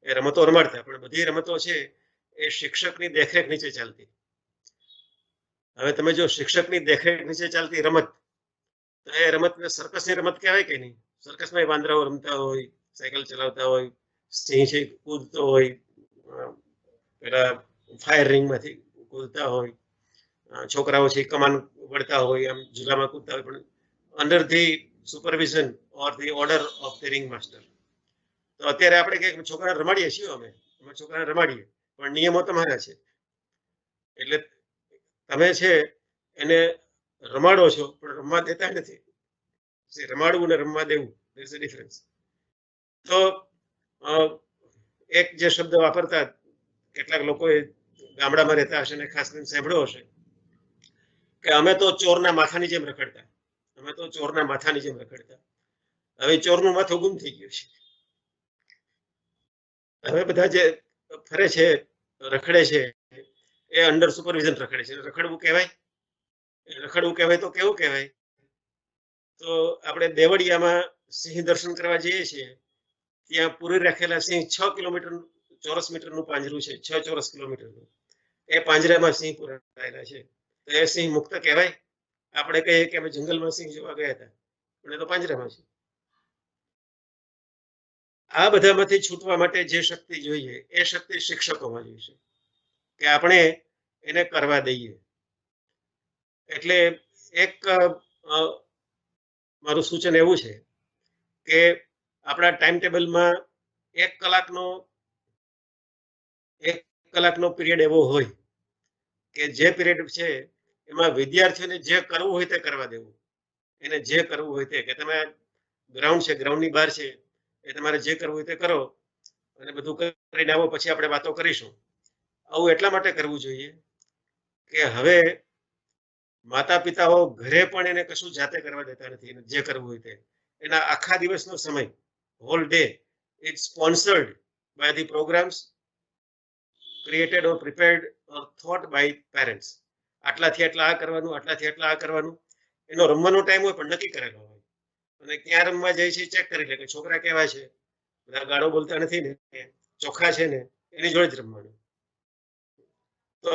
એ રમતો રમાડતા, પણ બધી રમતો છે એ શિક્ષકની દેખરેખ નીચે ચાલતી. હવે તમે જો શિક્ષકની દેખરેખ નીચે ચાલતી રમત, તો એ રમતને સર્કસની રમત કહેવાય કે નહીં? સર્કસમાં વાંદરાઓ રમતા હોય, સાયકલ ચલાવતા હોય, સિંહ છે કૂદતો હોય, પેલા ફાયર રિંગમાંથી કૂદતા હોય, છોકરાઓ છે કમાન વળતા હોય, આમ ઝૂલામાં કૂદતા હોય, પણ under the supervision or the order of the ring master. તો અત્યારે આપણે કઈ છોકરા રમાડીએ છીએ, અમે છોકરાને રમાડીએ, પણ નિયમો તમારા છે. એટલે તમે છે એને રમાડો છો પણ રમવા દેતા નથી. રમાડવું ને રમવા દેવું, there is a difference. તો એક જે શબ્દ વાપરતા કેટલાક લોકોએ ગામડામાં રહેતા હશે ને ખાસ કરીને સાંભળ્યો હશે કે અમે તો ચોરના માથાની જેમ રખડતા, અમે તો ચોરના માથાની જેમ રખડતા. હવે ચોરનું માથું ગુમ થઈ ગયું છે. હવે બધા જે ફરે છે, રખડે છે, એ અંડર સુપરવિઝન રખડે છે. રખડવું કહેવાય? રખડવું કહેવાય તો કેવું કહેવાય? તો આપણે દેવળિયામાં સિંહ દર્શન કરવા જઈએ છીએ, ત્યાં પૂરી રાખેલા સિંહ 6 કિલોમીટર ચોરસ મીટરનું પાંજરું છે, 6 ચોરસ કિલોમીટરનું. એ પાંજરામાં સિંહ પૂરાયેલા છે. તો એ સિંહ મુક્ત કહેવાય? આપણે કહીએ કે અમે જંગલમાં સિંહ જોવા ગયા હતા, પણ એ તો પાંજરામાં છે. આ બધામાંથી છૂટવા માટે જે શક્તિ જોઈએ એ શક્તિ શિક્ષકોમાં જોઈશે, કે આપણે એને કરવા દઈએ. એટલે એક મારું સૂચન એવું છે કે આપણા ટાઈમ ટેબલમાં 1 કલાકનો પીરિયડ એવો હોય કે જે પીરિયડ છે એમાં વિદ્યાર્થીઓને જે કરવું હોય તે કરવા દેવું. એને જે કરવું હોય તે, કે તમે ગ્રાઉન્ડ છે, ગ્રાઉન્ડની બહાર છે, એ તમારે જે કરવું હોય તે કરો અને બધું કરીને આવો, પછી આપણે વાતો કરીશું. આવું એટલા માટે કરવું જોઈએ કે હવે માતા પિતાઓ ઘરે પણ એને કશું જાતે કરવા દેતા નથી. જે કરવું હોય તે, એના આખા દિવસનો સમય, whole day, it's sponsored by the programs created or prepared or thought by parents. આટલાથી આટલા આ કરવાનું, આટલાથી આટલા આ કરવાનું. એનો રમવાનો ટાઈમ હોય પણ નક્કી કરેલો હોય. અને ક્યાં રમવા જાય છે ચેક કરી લે કે છોકરા કેવા છે, બધા ગાળો બોલતા નથી ને, ચોખ્ખા છે ને, એની જોડે જ રમવાનું. તો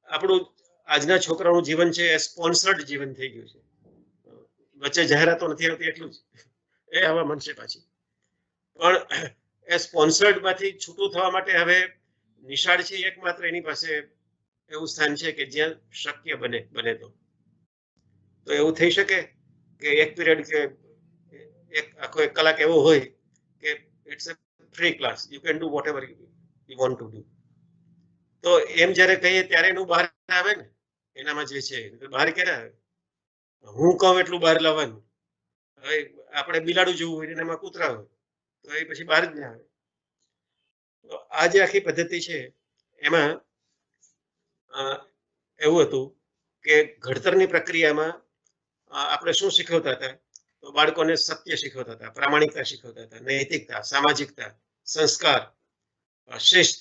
આપણું આજના છોકરાનું જીવન છે એ સ્પોન્સર્ડ જીવન થઈ ગયું છે. વચ્ચે જાહેરાતો નથી આવતી એટલું જ, એ આવા મનશે પાછી. પણ એ સ્પોન્સર્ડ માંથી છૂટું થવા માટે હવે નિશાળ છે એકમાત્ર એની પાસે એવું સ્થાન છે કે જ્યાં શક્ય બને તો એવું થઈ શકે કે એક પીરિયડ કે આખો 1 કલાક એવો હોય કે it's a free class, you can do whatever you want to do. તો એમ જયારે કહીએ ત્યારે એનું બહાર આવે ને, એનામાં જે છે બહાર ક્યારે આવે? હું કહું એટલું બહાર લાવવાનું. હવે આપણે બિલાડું જોવું હોય એનામાં કૂતરા હોય તો એ પછી બહાર જ ના આવે. તો આ જે આખી પદ્ધતિ છે એમાં એવું હતું કે ઘડતરની પ્રક્રિયામાં આપણે શું શીખવતા હતા? તો બાળકોને સત્ય શીખવતા હતા, પ્રામાણિકતા શીખવતા હતા, નૈતિકતા, સામાજિકતા, સંસ્કાર, શિસ્ત,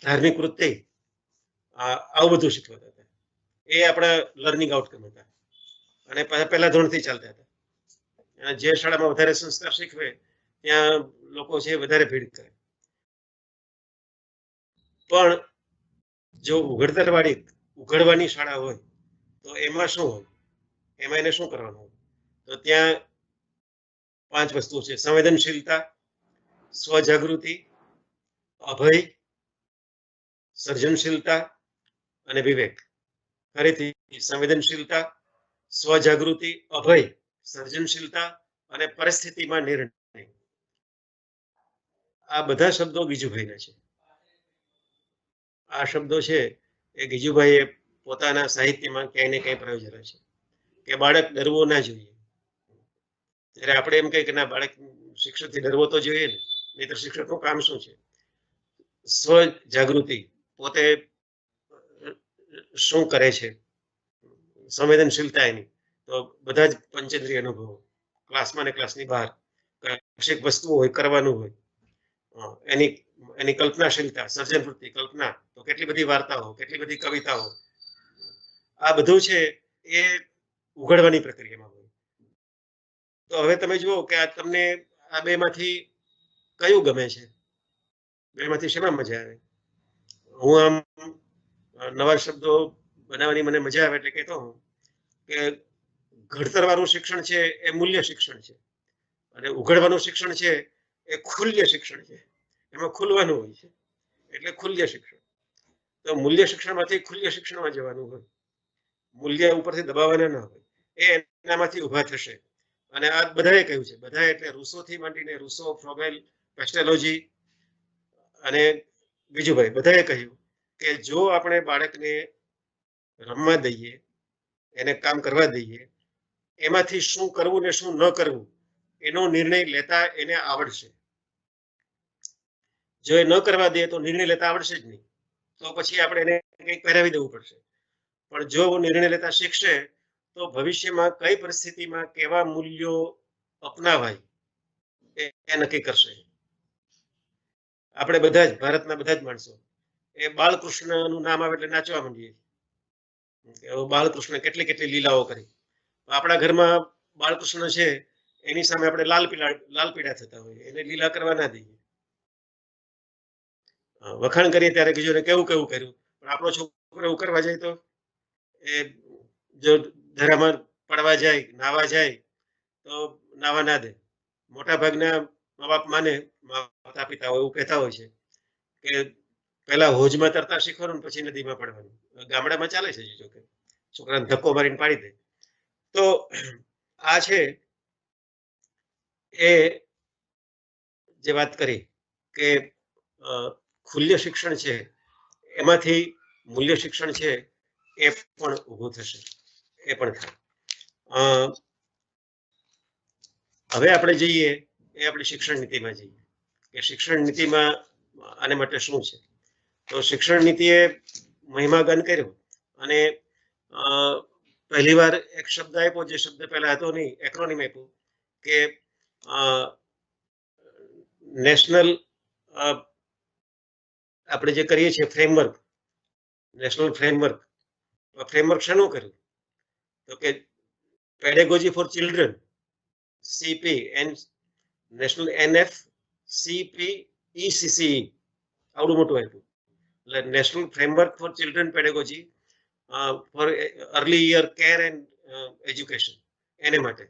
ધાર્મિક વૃત્તિ, આવું બધું શીખવતા હતા. એ આપણા લર્નિંગ આઉટકમ હતા અને પહેલા ધોરણથી ચાલતા હતા. જે શાળામાં વધારે સંસ્કાર શીખવે ત્યાં લોકો છે વધારે ભીડ કરે. પણ જો ઉઘડવાની શાળા હોય તો એમાં શું હોય? એમાં એને શું કરવાનું હોય? તો ત્યાં 5 વસ્તુ છે: સંવેદનશીલતા, સ્વજાગૃતિ, અભય, સર્જનશીલતા અને વિવેક. ફરીથી સંવેદનશીલતા, સ્વજાગૃતિ, અભય, સર્જનશીલતા અને પરિસ્થિતિમાં નિર્ણય. આ બધા શબ્દો ગીજુભાઈના છે. આ શબ્દો છે એ ગીજુભાઈએ પોતાના સાહિત્યમાં ક્યાંય ને ક્યાંય પ્રયોજેલા છે કે બાળક ડરવો ના જોઈએ. ત્યારે આપણે એમ કહીએ કે ના, બાળક શિક્ષકથી ડરવો તો જોઈએ ને, નહીતર શિક્ષકનું કામ શું છે? સ્વ જાગૃતિ, પોતે શું કરે છે, સંવેદનશીલતા એની, તો બધા જ પંચેન્દ્રિય અનુભવો ક્લાસમાં ને ક્લાસની બહાર કશીક વસ્તુઓ હોય, કરવાનું હોય, એની કલ્પનાશીલતા, સર્જન વૃત્તિ, કલ્પના, તો કેટલી બધી વાર્તાઓ, કેટલી બધી કવિતાઓ, આ બધું છે એ ઉઘડવાની પ્રક્રિયામાં હોય. તો હવે તમે જુઓ કે આ તમને આ બેમાંથી કયું ગમે છે? બેમાંથી શેમાં મજા આવે? હું આમ નવા શબ્દો બનાવવાની મને મજા આવે એટલે કહેતો હું કે ઘડતરવાળું શિક્ષણ છે એ મૂલ્ય શિક્ષણ છે અને ઉઘડવાનું શિક્ષણ છે એ ખુલ્ય શિક્ષણ છે. એમાં ખુલવાનું હોય છે એટલે ખુલ્ય શિક્ષણ. તો મૂલ્ય શિક્ષણમાંથી ખુલ્ય શિક્ષણમાં જવાનું હોય. મૂલ્ય ઉપરથી દબાવવાના ના હોય, એ એનામાંથી ઉભા થશે. અને આ બધાએ કહ્યું છે, બધા એટલે રૂસોથી માંડીને રૂસો, ફ્રોબેલ, પેસ્ટેલોજી અને ગીજુભાઈ, બધાએ કહ્યું કે જો આપણે બાળકને રમવા દઈએ, એને કામ કરવા દઈએ, એમાંથી શું કરવું ને શું ન કરવું એનો નિર્ણય લેતા એને આવડશે. જો એ ન કરવા દે તો નિર્ણય લેતા આવડશે જ નહીં. તો પછી આપણે એને કંઈક પહેરાવી દેવું પડશે. પણ જો નિર્ણય લેતા શીખશે તો ભવિષ્યમાં કઈ પરિસ્થિતિમાં કેવા મૂલ્યો અપનાવાય એ નક્કી કરશે. આપણે બધા જ ભારતના બધા જ માણસો એ બાલકૃષ્ણનું નામ આવે એટલે નાચવા માંડીએ. બાલકૃષ્ણ કેટલી કેટલી લીલાઓ કરી. આપણા ઘરમાં બાલકૃષ્ણ છે એની સામે આપણે લાલ પીળા થતા હોઈએ, એને લીલા કરવા ના દઈએ. વખાણ કરીએ ત્યારે બીજું કેવું કેવું કર્યું, પણ આપણો છોકરો એવું કરવા જાય તો એ જો ધરામાં પડવા જાય, નાવા જાય તો નાવા ના દે. મોટા ભાગના મા બાપ માતા પિતાઓ એવું કહેતા હોય છે કે પહેલા હોજમાં તરતા શીખવાનું પછી નદીમાં પડવાનું. ગામડામાં ચાલે છે જો કે છોકરાને ધક્કો મારીને પાડી દે. તો આ છે એ જે વાત કરી કે ખુલ્ય શિક્ષણ છે એમાંથી મૂલ્ય શિક્ષણ છે એ પણ ઊભું થશે, એ પણ થાય. હવે આપણે જઈએ એ આપણી શિક્ષણ નીતિમાં જઈએ કે શિક્ષણ નીતિમાં આને માટે શું છે. તો શિક્ષણ નીતિએ મહિમાગાન કર્યો અને પહેલી વાર એક શબ્દ આપ્યો જે શબ્દ પહેલા હતો નહીં, એક્રોનિમ આપ્યું કે નેશનલ આપણે જે કરીએ છીએ ફ્રેમવર્ક, નેશનલ ફ્રેમવર્ક. ફ્રેમવર્ક શાનું કર્યું તો કે pedagogy for children, CP and national NF CP ECCE આવડું મોટું આપ્યું. એટલે national framework for children pedagogy for early year care and education એને માટે.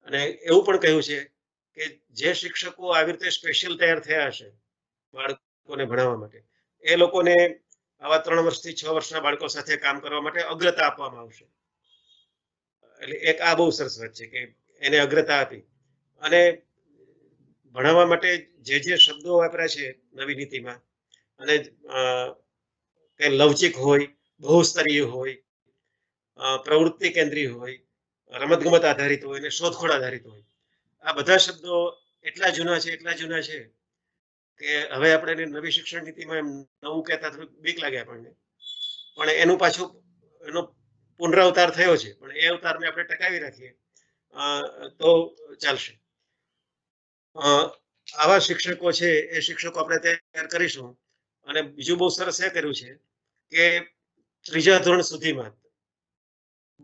અને એવું પણ કહ્યું છે કે જે શિક્ષકો આવી રીતે સ્પેશિયલ તૈયાર થયા હશે બાળકોને ભણાવવા માટે એ લોકોને આવા 3 વર્ષથી 6 વર્ષના બાળકો સાથે કામ કરવા માટે અગ્રતા આપવામાં આવશે. એટલે એક આ બહુ સરસ વાત છે કે એને અગ્રતા આપી અને ભણાવવા માટે જે શબ્દો વાપર્યા છે નવી નીતિમાં અને કે લવચિક હોય, બહુસ્તરીય હોય, પ્રવૃત્તિ કેન્દ્રીય હોય, રમતગમત આધારિત હોય અને શોધખોળ આધારિત હોય, આ બધા શબ્દો એટલા જૂના છે કે હવે આપણે નવી શિક્ષણ નીતિમાં એમ નવું કહેતા થોડુંક બીક લાગે આપણને, પણ એનું પાછું એનો પુનરાવતાર થયો છે, પણ એ અવતારને આપણે ટકાવી રાખીએ તો ચાલશે. આવા શિક્ષકો છે એ શિક્ષકો આપણે તૈયાર કરીશું. અને બીજું બહુ સરસ એ કર્યું છે કે 3જા ધોરણ સુધીમાં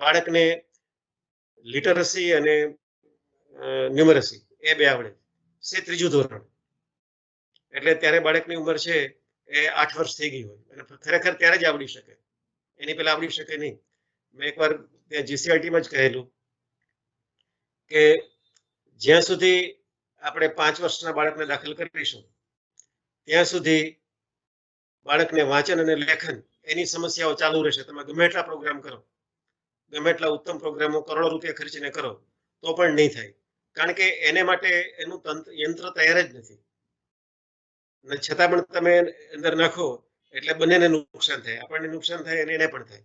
બાળકને લિટરસી અને ન્યુમરસી એ બે આવડે છે. 3જું ધોરણ એટલે ત્યારે બાળકની ઉંમર છે એ 8 વર્ષ થઈ ગઈ હોય અને ખરેખર ત્યારે જ આવડી શકે, એની પહેલા આવડી શકે નહીં. મેં એકવાર ત્યાં GCRT માં જ કહેલું કે જ્યાં સુધી આપણે 5 વર્ષના બાળકને દાખલ કરીશું ત્યાં સુધી બાળકને વાંચન અને લેખન એની સમસ્યાઓ ચાલુ રહેશે. તમે ગમે એટલા પ્રોગ્રામ કરો, ગમે એટલા ઉત્તમ પ્રોગ્રામો કરોડો રૂપિયા ખર્ચીને કરો તો પણ નહીં થાય, કારણ કે એને માટે એનું યંત્ર તૈયાર જ નથી. અને છતાં પણ તમે અંદર નાખો એટલે બંનેને નુકસાન થાય, આપણને નુકસાન થાય અને એને પણ થાય.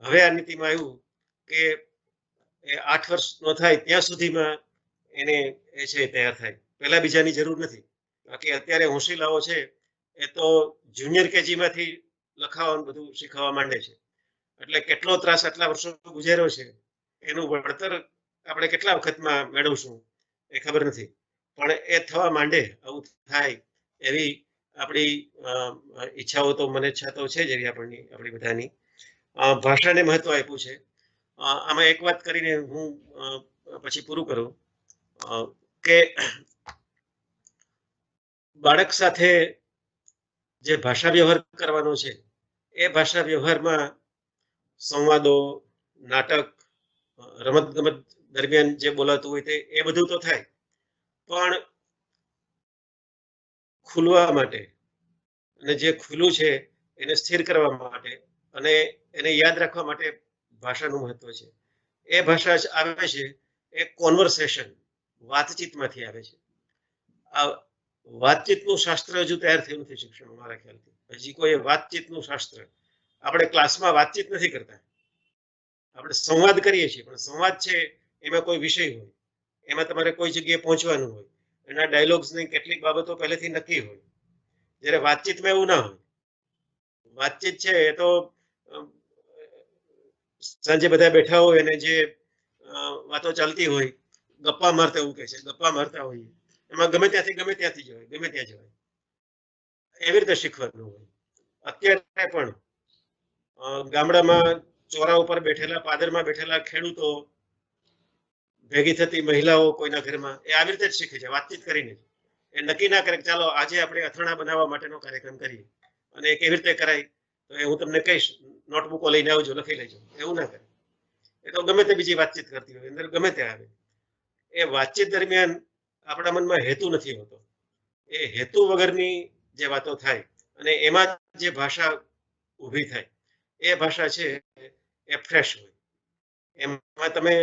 હવે આ નીતિમાં આવ્યું કે 8 વર્ષનો થાય ત્યાં સુધીમાં એને એ છે તૈયાર થાય, પહેલા બીજાની જરૂર નથી. બાકી અત્યારે હોશિયારો છે એ તો જુનિયર KG માંથી લખાવાનું બધું શીખવા માંડે છે. એટલે કેટલો ત્રાસ આટલા વર્ષો ગુજાર્યો છે એનું વળતર આપણે કેટલા વખતમાં મેળવશું એ ખબર નથી, પણ એ થવા માંડે, આવું થાય એવી આપણી ઈચ્છાઓ તો મને ઈચ્છા તો છે જ એવી આપણી બધાની. ભાષાને મહત્વ આપ્યું છે. આમાં એક વાત કરીને હું પછી પૂરું કરું કે બાળક સાથે જે ભાષા વ્યવહાર કરવાનો છે એ ભાષા વ્યવહારમાં સંવાદો, નાટક, રમતગમત દરમિયાન જે બોલાતું હોય તે એ બધું તો થાય, પણ ખુલવા માટે અને જે ખુલ્લું છે એને સ્થિર કરવા માટે અને એને યાદ રાખવા માટે ભાષાનું મહત્વ છે. એ ભાષા આવે છે એ કોન્વર્સેશન, વાતચીતમાંથી આવે છે. આ વાતચીતનું શાસ્ત્ર હજુ તૈયાર થયું નથી શિક્ષણમાં મારા ખ્યાલથી. હજી કોઈ વાતચીતનું શાસ્ત્ર, આપણે ક્લાસમાં વાતચીત નથી કરતા, આપણે સંવાદ કરીએ છીએ, પણ સંવાદ છે એમાં કોઈ વિષય હોય, એમાં તમારે કોઈ જગ્યાએ પહોંચવાનું હોય, એના ડાયલોગ્સની કેટલીક બાબતો પહેલેથી નક્કી હોય. જ્યારે વાતચીતમાં એવું ના હોય. વાતચીત છે એ તો સાંજે બધા બેઠા હોય અને જે વાતો ચાલતી હોય, ગપ્પા મારતા, એવું કહે છે, ગપ્પા મારતા હોય, એમાં ગમે ત્યાંથી જવાય, ગમે ત્યાં જવાય, એવી રીતે શીખવાનું હોય. અત્યારે પણ ગામડામાં ચોરા ઉપર બેઠેલા, પાદરમાં બેઠેલા ખેડૂતો, ભેગી થતી મહિલાઓ કોઈના ઘરમાં, એ આવી રીતે જ શીખે છે, વાતચીત કરીને. એ નક્કી ના કરે ચાલો આજે આપણે અથાણા બનાવવા માટેનો કાર્યક્રમ કરીએ, અને એ કેવી રીતે કરાય તો એ હું તમને કહીશ, નોટબુકો લઈને આવજો, લખી લેજો, એવું ના કરે. એ તો ગમે તે બીજી વાતચીત કરતી હોય, અંદર ગમે તે આવે. એ વાતચીત દરમિયાન આપણા મનમાં હેતુ નથી હોતો. એ હેતુ વગરની જે વાતો થાય અને એમાં જે ભાષા ઊભી થાય, એ ભાષા છે એ ફ્રેશ હોય. એમાં તમે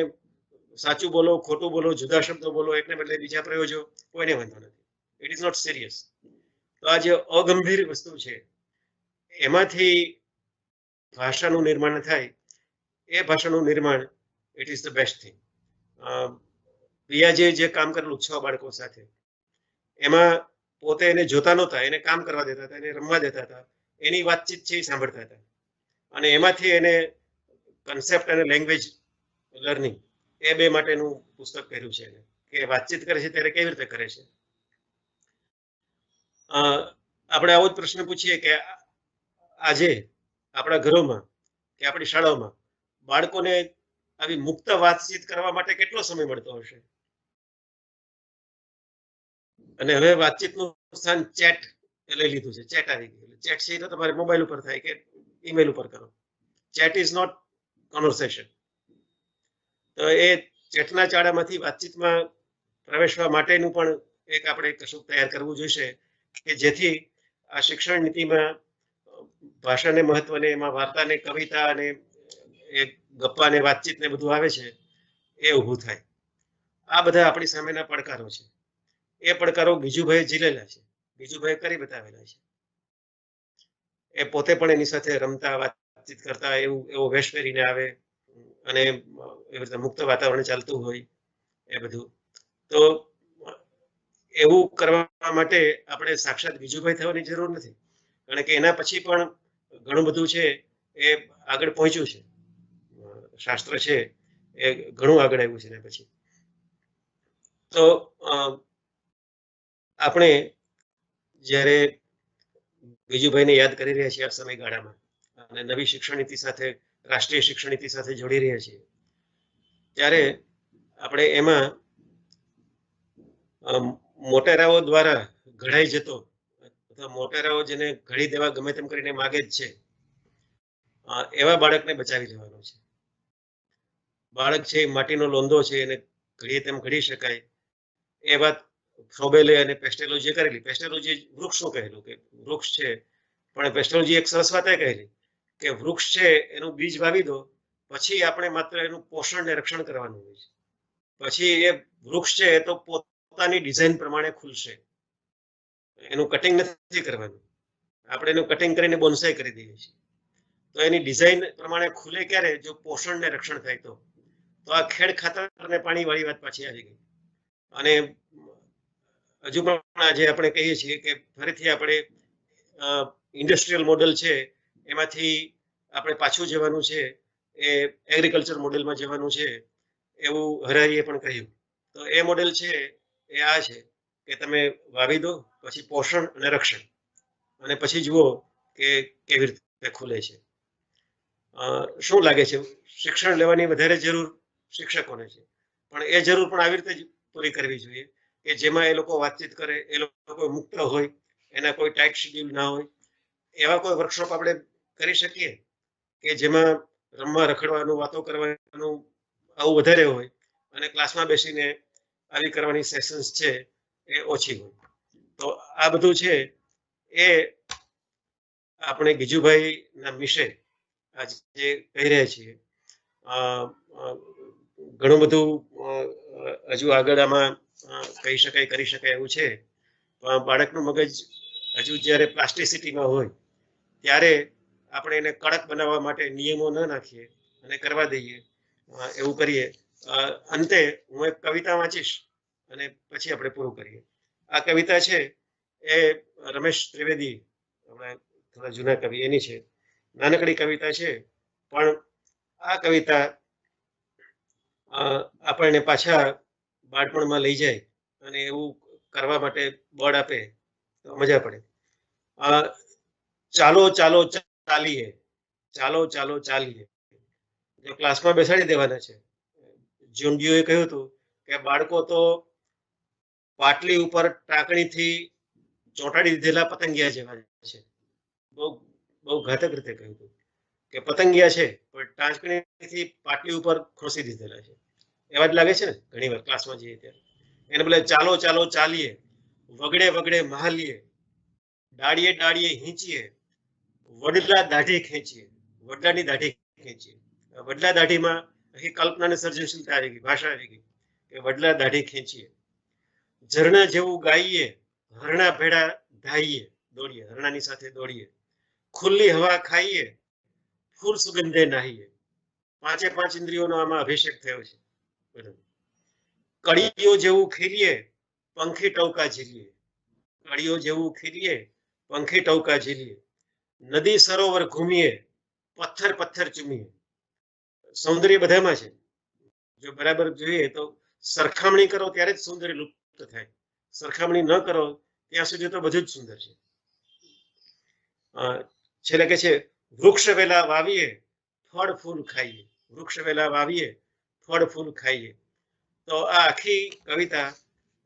સાચું બોલો, ખોટું બોલો, જુદા શબ્દો બોલો, એકને બદલે બીજા પ્રયોજો, કોઈને વાંધો નથી. It is not serious. તો આ જે અગંભીર વસ્તુ છે, એમાંથી ભાષાનું નિર્માણ થાય, એ ભાષાનું નિર્માણ it is the best thing. પિયાજીએ જે કામ કરેલું 6 બાળકો સાથે, એમાં પોતે એને જોતા નહોતા, એને કામ કરવા દેતા હતા, એને રમવા દેતા હતા, એની વાતચીત છે એ સાંભળતા હતા, અને એમાંથી એને કન્સેપ્ટ અને લેંગ્વેજ લર્નિંગ, એ બે માટેનું પુસ્તક કર્યું છે એને, કે વાતચીત કરે છે ત્યારે કેવી રીતે કરે છે. આપણે આવો જ પ્રશ્ન પૂછીએ કે આજે આપણા ઘરોમાં કે આપણી શાળાઓમાં બાળકોને આવી મુક્ત વાતચીત કરવા માટે કેટલો સમય મળતો હશે? અને હવે વાતચીતનું સ્થાન ચેટ લઈ લીધું છે. ચેટ આવી ગયું. ચેટ છે તો તમારે મોબાઈલ ઉપર થાય કે ઈમેલ ઉપર કરો. Chat is not conversation. તો એ ચેટના ચાળામાંથી વાતચીતમાં પ્રવેશવા માટેનું પણ એક આપણે કશું તૈયાર કરવું જોઈશે, કે જેથી આ શિક્ષણ નીતિમાં ભાષાને મહત્વને, એમાં વાર્તાને, કવિતા અને એ ગપ્પા ને વાતચીત ને બધું આવે છે, એ ઊભું થાય. આ બધા આપણી સામેના પડકારો છે. એ પડકારો ગીજુભાઈ ઝીલેલા છે, ગીજુભાઈ કરી બતાવેલા છે. એ પોતે પણ એની સાથે રમતા, વાતચીત કરતા, એવો વેશ પહેરીને આવે અને એવી રીતે મુક્ત વાતાવરણ ચાલતું હોય એ બધું. તો એવું કરવા માટે આપણે સાક્ષાત ગીજુભાઈ થવાની જરૂર નથી, કારણ કે એના પછી પણ ઘણું બધું છે એ આગળ પહોંચ્યું છે. શાસ્ત્ર છે એ ઘણું આગળ આવ્યું છે એના પછી. તો આપણે જ્યારે ગીજુભાઈને યાદ કરી રહ્યા છીએ આ સમયગાળામાં, અને નવી શિક્ષણ નીતિ સાથે, રાષ્ટ્રીય શિક્ષણ નીતિ સાથે જોડી રહ્યા છીએ, ત્યારે આપણે એમાં મોટેરાઓ દ્વારા ઘડાઈ જતો, અથવા મોટેરાઓ જેને ઘડી દેવા ગમે તેમ કરીને માગે જ છે, એવા બાળકને બચાવી લેવાનો છે. બાળક છે માટીનો લોંદો છે, એને ઘડીએ તેમ ઘડી શકાય, એ વાત ફ્રોબેલે અને પેસ્ટેલોજીએ કરેલી. પેસ્ટેલોજી વૃક્ષનું કહેલું કે વૃક્ષ છે, પણ પેસ્ટેલોજી એક સરસ વાત એ કહેલી કે વૃક્ષ છે એનું બીજ વાવી દો, પછી આપણે માત્ર એનું પોષણ ને રક્ષણ કરવાનું હોય છે. પછી એ વૃક્ષ છે એ તો પોતાની ડિઝાઇન પ્રમાણે ખુલશે, એનું કટિંગ નથી કરવાનું. આપણે એનું કટિંગ કરીને બોન્સાઈ કરી દઈએ છીએ. તો એની ડિઝાઇન પ્રમાણે ખુલે ક્યારે? જો પોષણ ને રક્ષણ થાય તો. તો આ ખેડ ખાતર અને પાણી વાળી વાત પાછી આવી ગઈ. અને હજુ પણ આજે આપણે કહીએ છીએ કે ફરીથી આપણે ઇન્ડસ્ટ્રીયલ મોડેલ છે એમાંથી આપણે પાછું જવાનું છે, એ એગ્રીકલ્ચર મોડેલમાં જવાનું છે, એવું હરારીએ પણ કહ્યું. તો એ મોડેલ છે એ આ છે કે તમે વાવી દો, પછી પોષણ અને રક્ષણ, અને પછી જુઓ કે કેવી રીતે ખુલે છે. શું લાગે છે? શિક્ષણ લેવાની વધારે જરૂર શિક્ષકોને છે, પણ એ જરૂર પણ આવી રીતે જ પૂરી કરવી જોઈએ કે જેમાં એ લોકો વાતચીત કરે, એ લોકો મુક્ત હોય, એના કોઈ ટાઈટ શેડ્યુલ ના હોય. એવા કોઈ વર્કશોપ આપણે કરી શકીએ કે જેમાં રમવા, રખડવાનું, વાતો કરવાનું આવું વધારે હોય, અને ક્લાસમાં બેસીને આવી કરવાની સેશન્સ છે એ ઓછી હોય. તો આ બધું છે એ આપણે ગીજુભાઈના વિશે આજે કહી રહ્યા છીએ. ઘણું બધું હજુ આગળ આમાં કહી શકાય, કરી શકાય એવું છે. બાળકનું મગજ હજુ જ્યારે પ્લાસ્ટિસિટીમાં હોય ત્યારે આપણે એને કડક બનાવવા માટે નિયમો ન નાખીએ અને કરવા દઈએ, એવું કરીએ. અંતે હું એક કવિતા વાંચીશ અને પછી આપણે પૂરું કરીએ. આ કવિતા છે એ રમેશ ત્રિવેદી, થોડા જૂના કવિ, એની છે. નાનકડી કવિતા છે, પણ આ કવિતા આપણને પાછા બાળપણમાં લઈ જાય અને એવું કરવા માટે બળ આપે તો મજા પડે. ચાલો ચાલો ચાલીએ, ચાલો ચાલો ચાલીએ. જો ક્લાસમાં બેસાડી દેવાના છે. જ્હોન ડ્યુએ કહ્યું હતું કે બાળકો તો પાટલી ઉપર ટાંકણીથી ચોંટાડી દીધેલા પતંગિયા જેવા છે. બહુ બહુ ઘાતક રીતે કહ્યું હતું કે પતંગિયા છે પણ ટાંકણીથી પાટલી ઉપર ખોસી દીધેલા છે. એવા જ લાગે છે ને ઘણી વાર ક્લાસમાં જઈએ ત્યારે. એને બોલે ચાલો ચાલો ચાલીએ, વગડે વગડે મહાલીએ, ડાળીએ ડાળીએ હીંચીએ, વડલા દાઢી ખેંચીએ. વડલાની દાઢી ખેંચીએ. વડલા દાઢીમાં અહીં કલ્પનાની સર્જનશીલતા આવી ગઈ, ભાષા આવી ગઈ કે વડલા દાઢી ખેંચીએ. ઝરણા જેવું ગાઈએ, હરણા ભેડા ધાઈએ, દોડીએ, હરણાની સાથે દોડીએ. ખુલ્લી હવા ખાઈએ, ફૂલ સુગંધે નાહીએ. પાંચે પાંચ ઇન્દ્રિયોનો આમાં અભિષેક થયો છે. કળીઓ જેવું ખીલીએ, પંખી ટવકા ઝીલીએ. કળીઓ જેવું ખીલીએ, પંખી ટવકા ઝીલીએ. નદી સરોવર ઘૂમીએ, પથ્થર પથ્થર ચૂમીએ. સૌંદર્ય બધામાં છે. જો બરાબર જોઈએ તો સરખામણી કરો ત્યારે જ સૌંદર્ય લુપ્ત થાય. સરખામણી ન કરો ત્યાં સુધી તો બધું જ સુંદર છે. છેલ્લે કે છે વૃક્ષ વેલા વાવીએ, ફળ ફૂલ ખાઈએ. વૃક્ષ વેલા વાવીએ, ફળ ફૂલ ખાઈએ. તો આ આખી કવિતા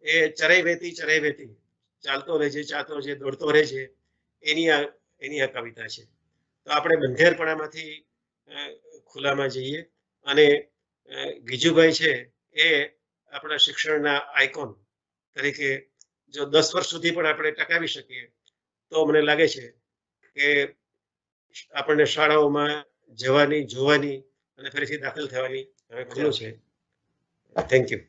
એ ચરાઈ વહેતી ચાલતો રહેજે, ચાલતો રહેજે, દોડતો રહેજે, એની આ કવિતા છે. તો આપણે બંધેરપણામાંથી ખુલ્લામાં જઈએ અને ગીજુભાઈ છે એ આપણા શિક્ષણના આઇકોન તરીકે જો 10 વર્ષ સુધી પણ આપણે ટકાવી શકીએ તો મને લાગે છે કે આપણને શાળાઓમાં જવાની, જોવાની અને ફરીથી દાખલ થવાની હવે ખુલ્લું છે. Thank you.